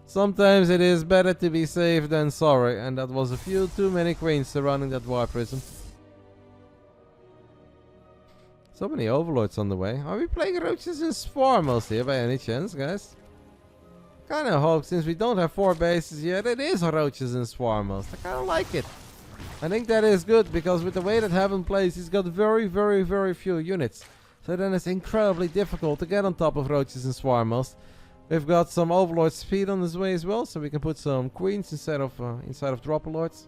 Sometimes it is better to be safe than sorry. And that was a few too many queens surrounding that war prism. So many overlords on the way. Are we playing roaches in swarm mostly here by any chance, guys? Kind of hope, since we don't have 4 bases yet, it is roaches in swarm most. I kind of like it. I think that is good, because with the way that Heaven plays, he's got very, very, very few units. So then it's incredibly difficult to get on top of roaches in swarm most. We've got some overlord speed on his way as well, so we can put some queens inside of dropper lords.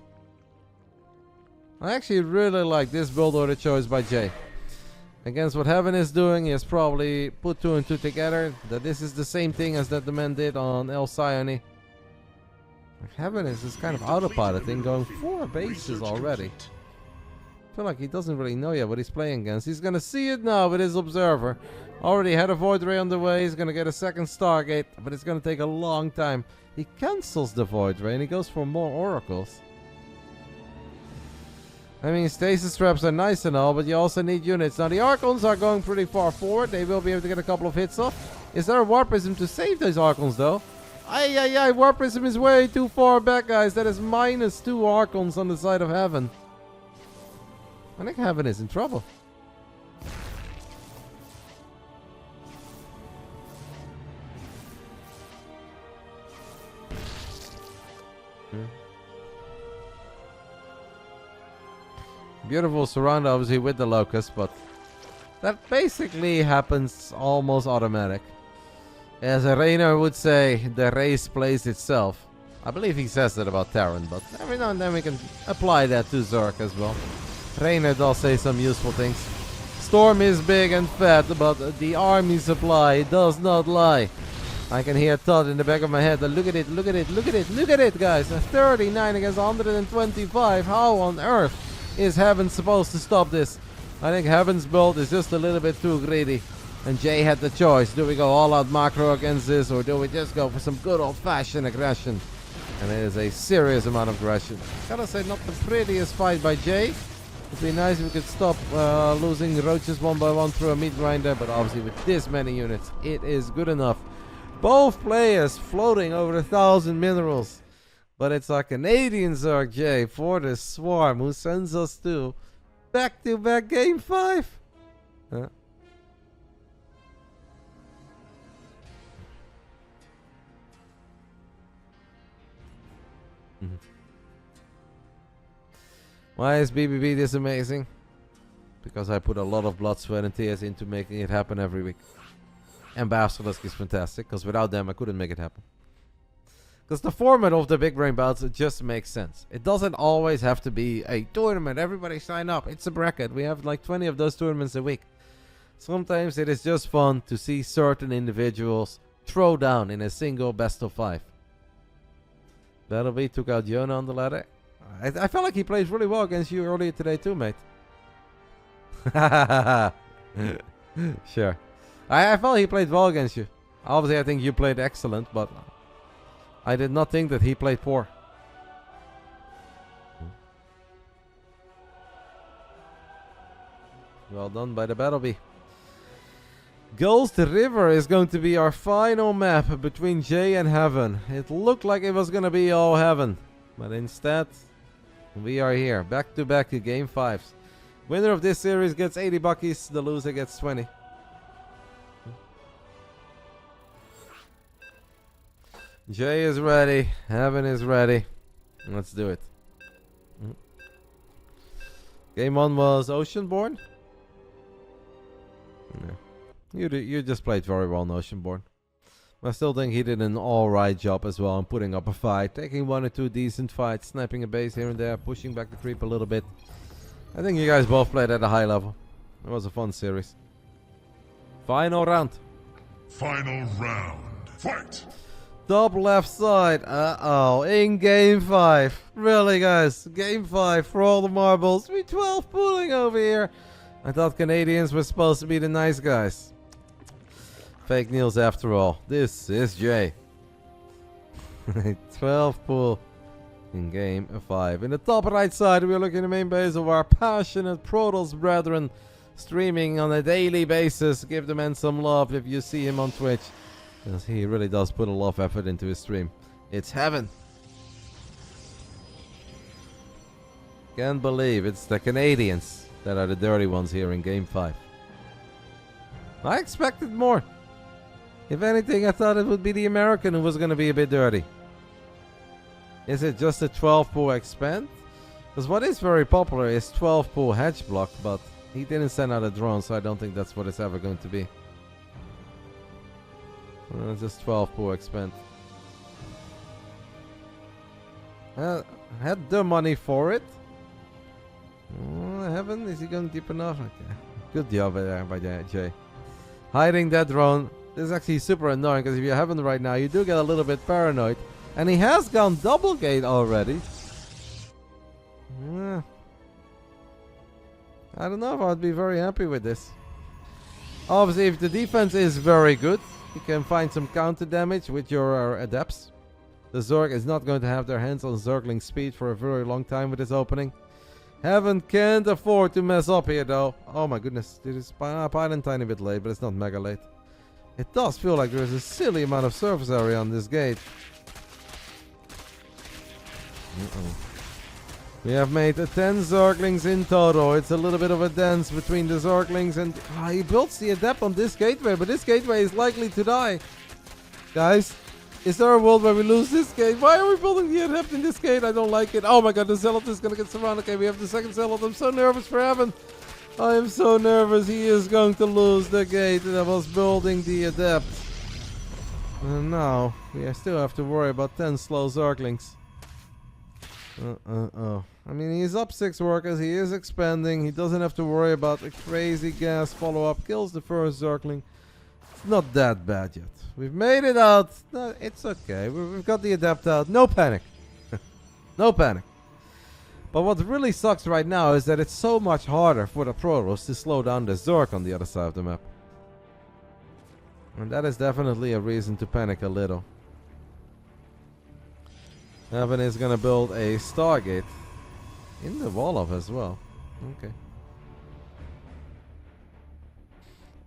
I actually really like this build order choice by Jay. Against what Heaven is doing, he has probably put 2 and 2 together. That this is the same thing as that the man did on El Sione. Heaven is just kind of autopiloting, going 4 bases already. I feel like he doesn't really know yet what he's playing against. He's gonna see it now with his observer. Already had a Void Ray on the way. He's gonna get a second Stargate, but it's gonna take a long time. He cancels the Void Ray and he goes for more Oracles. I mean, stasis traps are nice and all, but you also need units. Now, the Archons are going pretty far forward. They will be able to get a couple of hits off. Is there a Warp Prism to save those Archons, though? Ay, Warp Prism is way too far back, guys. That is -2 Archons on the side of Heaven. I think Heaven is in trouble. Beautiful surround, obviously, with the Locust, but that basically happens almost automatic. As a Rainer would say, the race plays itself. I believe he says that about Terran, but every now and then we can apply that to Zerg as well. Rainer does say some useful things. Storm is big and fat, but the army supply does not lie. I can hear Todd in the back of my head. Look at it, look at it, look at it, look at it, guys. 39 against 125. How on earth is Heaven supposed to stop this? I think Heaven's build is just a little bit too greedy. And Jay had the choice. Do we go all out macro against this, or do we just go for some good old-fashioned aggression? And it is a serious amount of aggression. Gotta say, not the prettiest fight by Jay. It'd be nice if we could stop losing roaches one by one through a meat grinder, but obviously with this many units, it is good enough. Both players floating over 1,000 minerals. But it's our Canadian Zerg Jay for the Swarm, who sends us to back-to-back Game 5. Huh? Why is BBB this amazing? Because I put a lot of blood, sweat and tears into making it happen every week. And BASILISK is fantastic, because without them I couldn't make it happen. Because the format of the Big Brain Bouts just makes sense. It doesn't always have to be a tournament. Everybody sign up. It's a bracket. We have like 20 of those tournaments a week. Sometimes it is just fun to see certain individuals throw down in a single best of 5. Battleby took out Jonah on the ladder. I felt like he played really well against you earlier today too, mate. Sure. I felt he played well against you. Obviously, I think you played excellent, but I did not think that he played poor. Well done by the Battleby. Ghost River is going to be our final map between Jay and Heaven. It looked like it was going to be all Heaven, but instead we are here, back to back to Game 5s. Winner of this series gets 80 buckies, the loser gets 20. Jay is ready, Heaven is ready. Let's do it. Game 1 was Oceanborn. Yeah. You just played very well in Oceanborn. I still think he did an alright job as well in putting up a fight, taking 1 or 2 decent fights, sniping a base here and there, pushing back the creep a little bit. I think you guys both played at a high level. It was a fun series. Final round. Final round. Fight! Top left side. Uh-oh. In Game 5. Really, guys? Game 5 for all the marbles. We 12 pooling over here. I thought Canadians were supposed to be the nice guys. Fake news after all. This is Jay. 12 pool in Game 5. In the top right side, we are looking at the main base of our passionate Protoss brethren, streaming on a daily basis. Give the man some love if you see him on Twitch, because he really does put a lot of effort into his stream. It's Heaven. Can't believe it's the Canadians that are the dirty ones here in Game 5. I expected more. If anything, I thought it would be the American who was going to be a bit dirty. Is it just a 12 pool expand? Because what is very popular is 12 pool hedge block, but he didn't send out a drone, so I don't think that's what it's ever going to be. Just 12 pool expand. Had the money for it. Heaven, is he going deep enough? Okay. Good job there by Jay. Hiding that drone. This is actually super annoying because if you haven't right now, you do get a little bit paranoid. And he has gone double gate already. I don't know if I'd be very happy with this. Obviously, if the defense is very good, you can find some counter damage with your adepts. The Zerg is not going to have their hands on Zergling speed for a very long time with this opening. Heaven can't afford to mess up here though. Oh my goodness, this is a tiny bit late, but it's not mega late. It does feel like there's a silly amount of surface area on this gate. We have made 10 Zerglings in total. It's a little bit of a dance between the Zerglings and... he builds the Adept on this gateway, but this gateway is likely to die. Guys, is there a world where we lose this gate? Why are we building the Adept in this gate? I don't like it. Oh my god, the Zealot is going to get surrounded. Okay, we have the second Zealot. I'm so nervous for Heaven. I am so nervous. He is going to lose the gate that was building the Adept. And now, we still have to worry about 10 slow Zerglings. I mean, he's up 6 workers. He is expanding. He doesn't have to worry about a crazy gas follow-up. Kills the first Zergling. It's not that bad yet. We've made it out. No, it's okay. We've got the Adept out. No panic. No panic. But what really sucks right now is that it's so much harder for the Protoss to slow down the Zerg on the other side of the map. And that is definitely a reason to panic a little. Heaven is gonna build a Stargate in the wall of as well. Okay.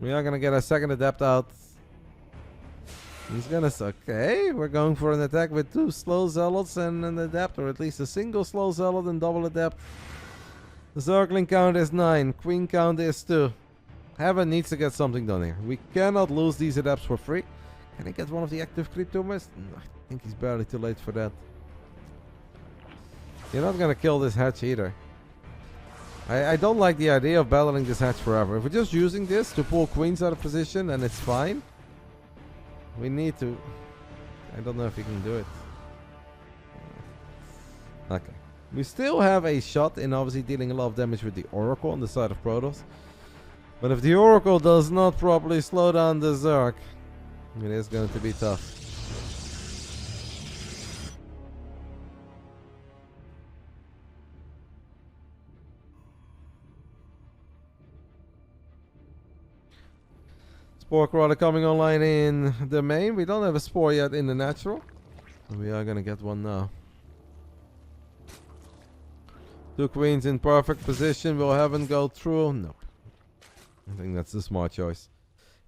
We are gonna get a second Adept out. He's gonna... Okay, we're going for an attack with 2 slow Zealots and an Adept, or at least a single slow Zealot and double Adept. The Zergling count is 9, Queen count is 2. Heaven needs to get something done here. We cannot lose these Adepts for free. Can he get one of the active creep tumors? I think he's barely too late for that. You're not gonna kill this hatch either. I don't like the idea of battling this hatch forever. If we're just using this to pull queens out of position, then it's fine. We need to... I don't know if we can do it. Okay. We still have a shot in obviously dealing a lot of damage with the Oracle on the side of Protoss. But if the Oracle does not properly slow down the Zerg, it is going to be tough. Spore Crawler coming online in the main. We don't have a Spore yet in the natural. We are gonna get one now. 2 queens in perfect position. Will Heaven go through? Nope. I think that's the smart choice.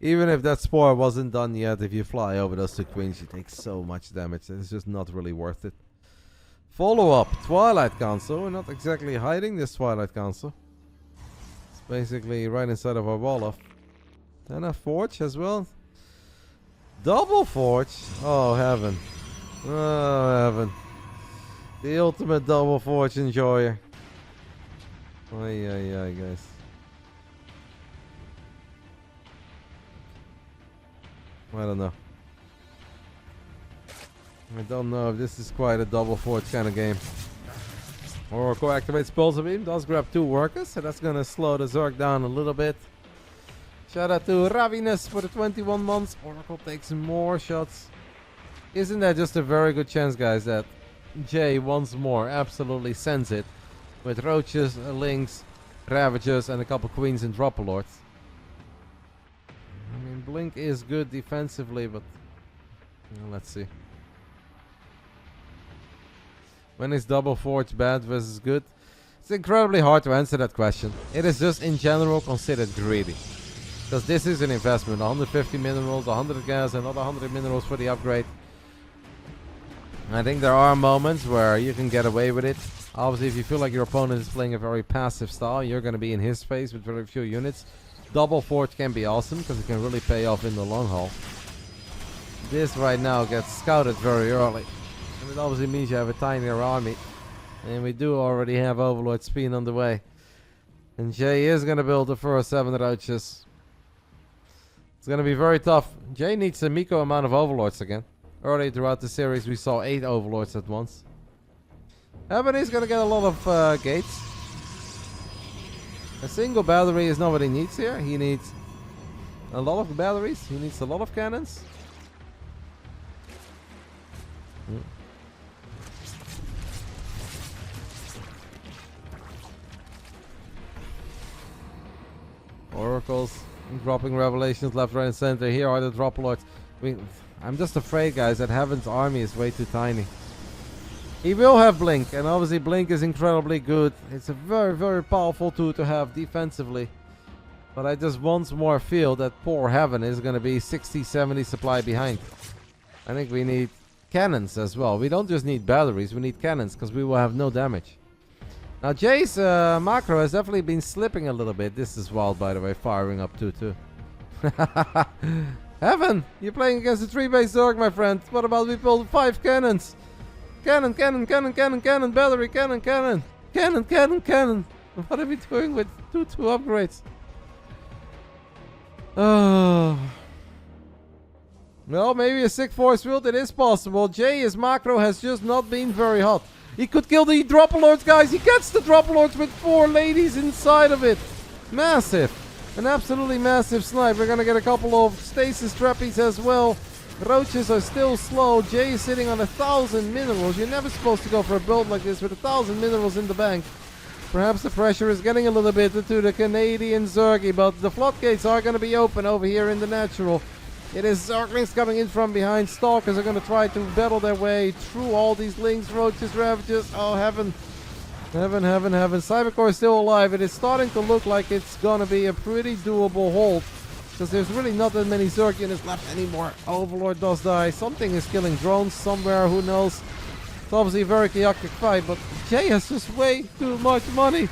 Even if that Spore wasn't done yet, if you fly over those 2 queens, you take so much damage. It's just not really worth it. Follow up. Twilight Council. We're not exactly hiding this Twilight Council. It's basically right inside of our wall off. And a Forge as well. Double Forge. Oh, Heaven. Oh, Heaven. The ultimate double Forge enjoyer. Ay, guys. I don't know. I don't know if this is quite a double Forge kind of game. Oracle activates Pulsar Beam. Does grab 2 workers. So that's going to slow the Zerg down a little bit. Shout out to Ravinus for the 21 months. Oracle takes more shots. Isn't that just a very good chance, guys, that Jay once more absolutely sends it with Roaches, Lynx, Ravagers, and a couple Queens and Dropper Lords. I mean, Blink is good defensively, but let's see. When is Double Forge bad versus good? It's incredibly hard to answer that question. It is just in general considered greedy. Because this is an investment, 150 minerals, 100 gas, another 100 minerals for the upgrade. I think there are moments where you can get away with it. Obviously, if you feel like your opponent is playing a very passive style, you're going to be in his face with very few units. double fort can be awesome because it can really pay off in the long haul. This right now gets scouted very early. And it obviously means you have a tinier army. And we do already have Overlord Speen on the way. And Jay is going to build the first 7 roaches. It's going to be very tough. Jay needs a Miko amount of Overlords again. Early throughout the series we saw 8 Overlords at once. Heaven is going to get a lot of gates. A single battery is not what he needs here. He needs a lot of batteries. He needs a lot of cannons. Oracles dropping revelations left, right, and center. Here are the drop lords. I'm just afraid, guys, that Heaven's army is way too tiny. He will have Blink, and obviously Blink is incredibly good. It's a very, very powerful tool to have defensively. But I just once more feel that poor Heaven is going to be 60, 70 supply behind. I think we need cannons as well. We don't just need batteries, we need cannons, because we will have no damage. Now Jay's macro has definitely been slipping a little bit. This is wild, by the way, firing up 2-2. Heaven, you're playing against a 3-base Zerg, my friend. What about we build 5 cannons? Cannon, cannon, cannon, cannon, cannon, battery, cannon, cannon. Cannon, cannon, cannon. What are we doing with 2-2 upgrades? Oh. Well, maybe a sick force field, it is possible. Jay's macro has just not been very hot. He could kill the Dropalords, guys. He gets the Dropalords with 4 ladies inside of it. Massive. An absolutely massive snipe. We're going to get a couple of stasis trappies as well. Roaches are still slow. Jay is sitting on 1,000 minerals. You're never supposed to go for a build like this with 1,000 minerals in the bank. Perhaps the pressure is getting a little bit to the Canadian Zergy, but the floodgates are going to be open over here in the natural. It is Zerglings coming in from behind. Stalkers are going to try to battle their way through all these links, roaches, ravages. Oh, heaven. Heaven, heaven, heaven. Cybercore is still alive. It is starting to look like it's going to be a pretty doable hold. Because there's really not that many Zerg units left anymore. Overlord does die. Something is killing drones somewhere. Who knows? It's obviously a very chaotic fight. But Jay has just way too much money.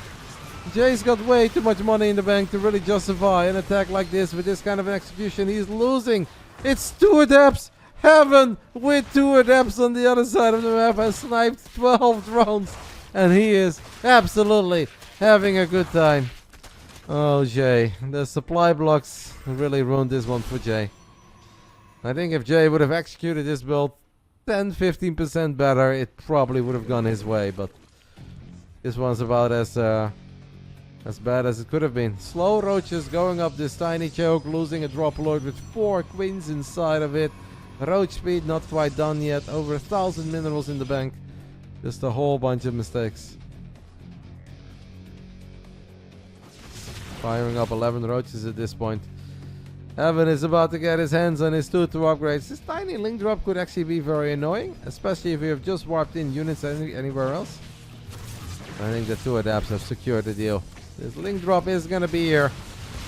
Jay's got way too much money in the bank to really justify an attack like this with this kind of an execution. He's losing. It's 2 adepts. Heaven with 2 adepts on the other side of the map has sniped 12 drones. And he is absolutely having a good time. Oh, Jay. The supply blocks really ruined this one for Jay. I think if Jay would have executed this build 10-15% better, it probably would have gone his way. But this one's about as bad as it could have been. Slow roaches going up this tiny choke, losing a drop lord with 4 queens inside of it. Roach speed not quite done yet. Over 1,000 minerals in the bank. Just a whole bunch of mistakes. Firing up 11 roaches at this point. Heaven is about to get his hands on his 2-2 upgrades. This tiny link drop could actually be very annoying, especially if you have just warped in units anywhere else. I think the 2 adapts have secured the deal. This link drop is gonna be here.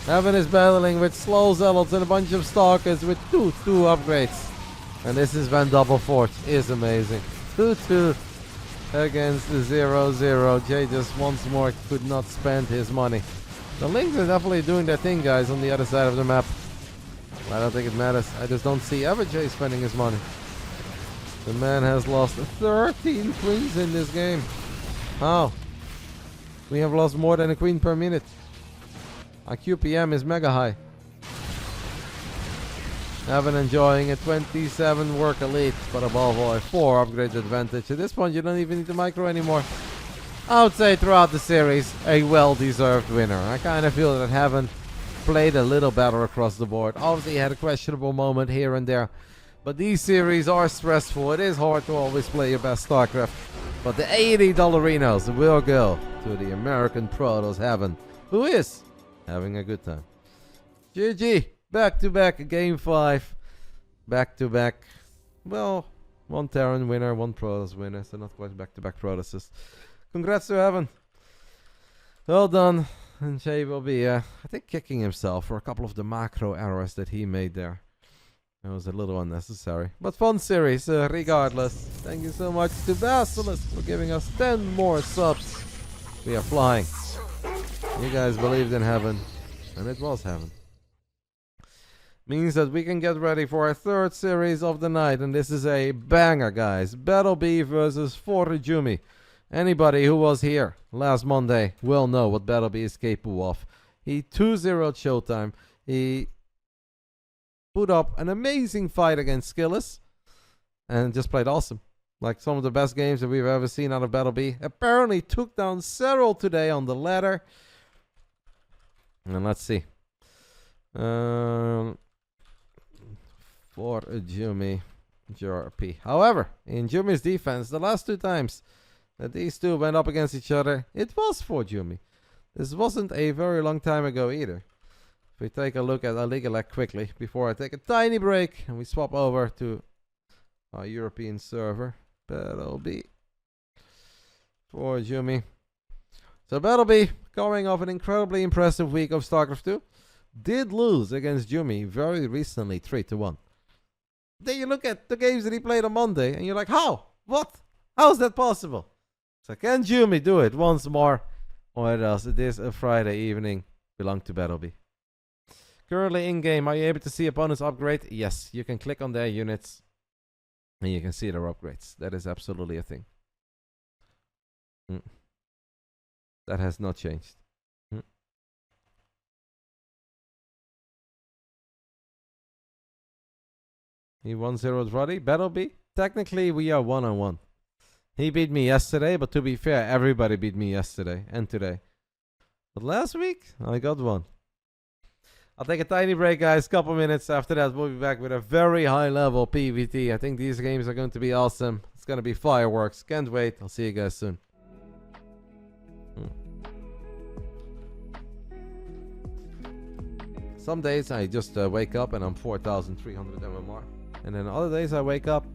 Heaven is battling with slow zealots and a bunch of stalkers with 2-2 upgrades. And this is when double fort is amazing. 2-2 against the 0-0. Jay just once more could not spend his money. The links are definitely doing their thing, guys, on the other side of the map. I don't think it matters. I just don't see ever Jay spending his money. The man has lost 13 queens in this game. How? We have lost more than a queen per minute. Our QPM is mega high. Heaven enjoying a 27 work elite, but above all a 4 upgrade advantage. At this point you don't even need the micro anymore. I would say throughout the series, a well-deserved winner. I kind of feel that Heaven played a little better across the board. Obviously he had a questionable moment here and there. But these series are stressful. It is hard to always play your best Starcraft. But the $80 will go to the American Protoss Heaven, who is having a good time. GG. Back-to-back Game 5. Back-to-back. Well, 1 Terran winner, 1 Protoss winner. So not quite back-to-back Protosses. Congrats to Heaven. Well done. And Jay will be, I think, kicking himself for a couple of the macro errors that he made there. It was a little unnecessary. But fun series, regardless. Thank you so much to BASILISK for giving us 10 more subs. We are flying. You guys believed in Heaven. And it was heaven. Means that we can get ready for our third series of the night, and this is a banger, guys. Battle B versus Forajumi. Anybody who was here last Monday will know what Battle B is capable of. He 2-0'd Showtime. He put up an amazing fight against Skillis and just played awesome. Like some of the best games that we've ever seen out of Battle B. Apparently took down several today on the ladder. And let's see. For Jumi JRP. However, in Jumi's defense, the last two times that these two went up against each other, it was for Jumi. This wasn't a very long time ago either. If we take a look at our League Elect quickly, before I take a tiny break and we swap over to our European server, Battle B for Jumi. So Battle B, going off an incredibly impressive week of Starcraft 2, did lose against Jumi very recently, 3-1. Then you look at the games that he played on Monday, and you're like, how? What? How is that possible? So can Jumi do it once more? Or else it is a Friday evening, belong to Battle B. Currently in-game, are you able to see opponents upgrade? Yes, you can click on their units, and you can see their upgrades. That is absolutely a thing. That has not changed. He 1-0'd Roddy. Battle B. Technically, we are 1-on-1. He beat me yesterday, but to be fair, everybody beat me yesterday and today. But last week, I got one. I'll take a tiny break, guys. Couple minutes after that, we'll be back with a very high-level PvT. I think these games are going to be awesome. It's going to be fireworks. Can't wait. I'll see you guys soon. Some days I just wake up and I'm 4,300 MMR. And then other days I wake up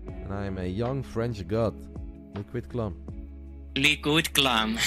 and I am a young French god. Liquid Clam. Liquid Clam.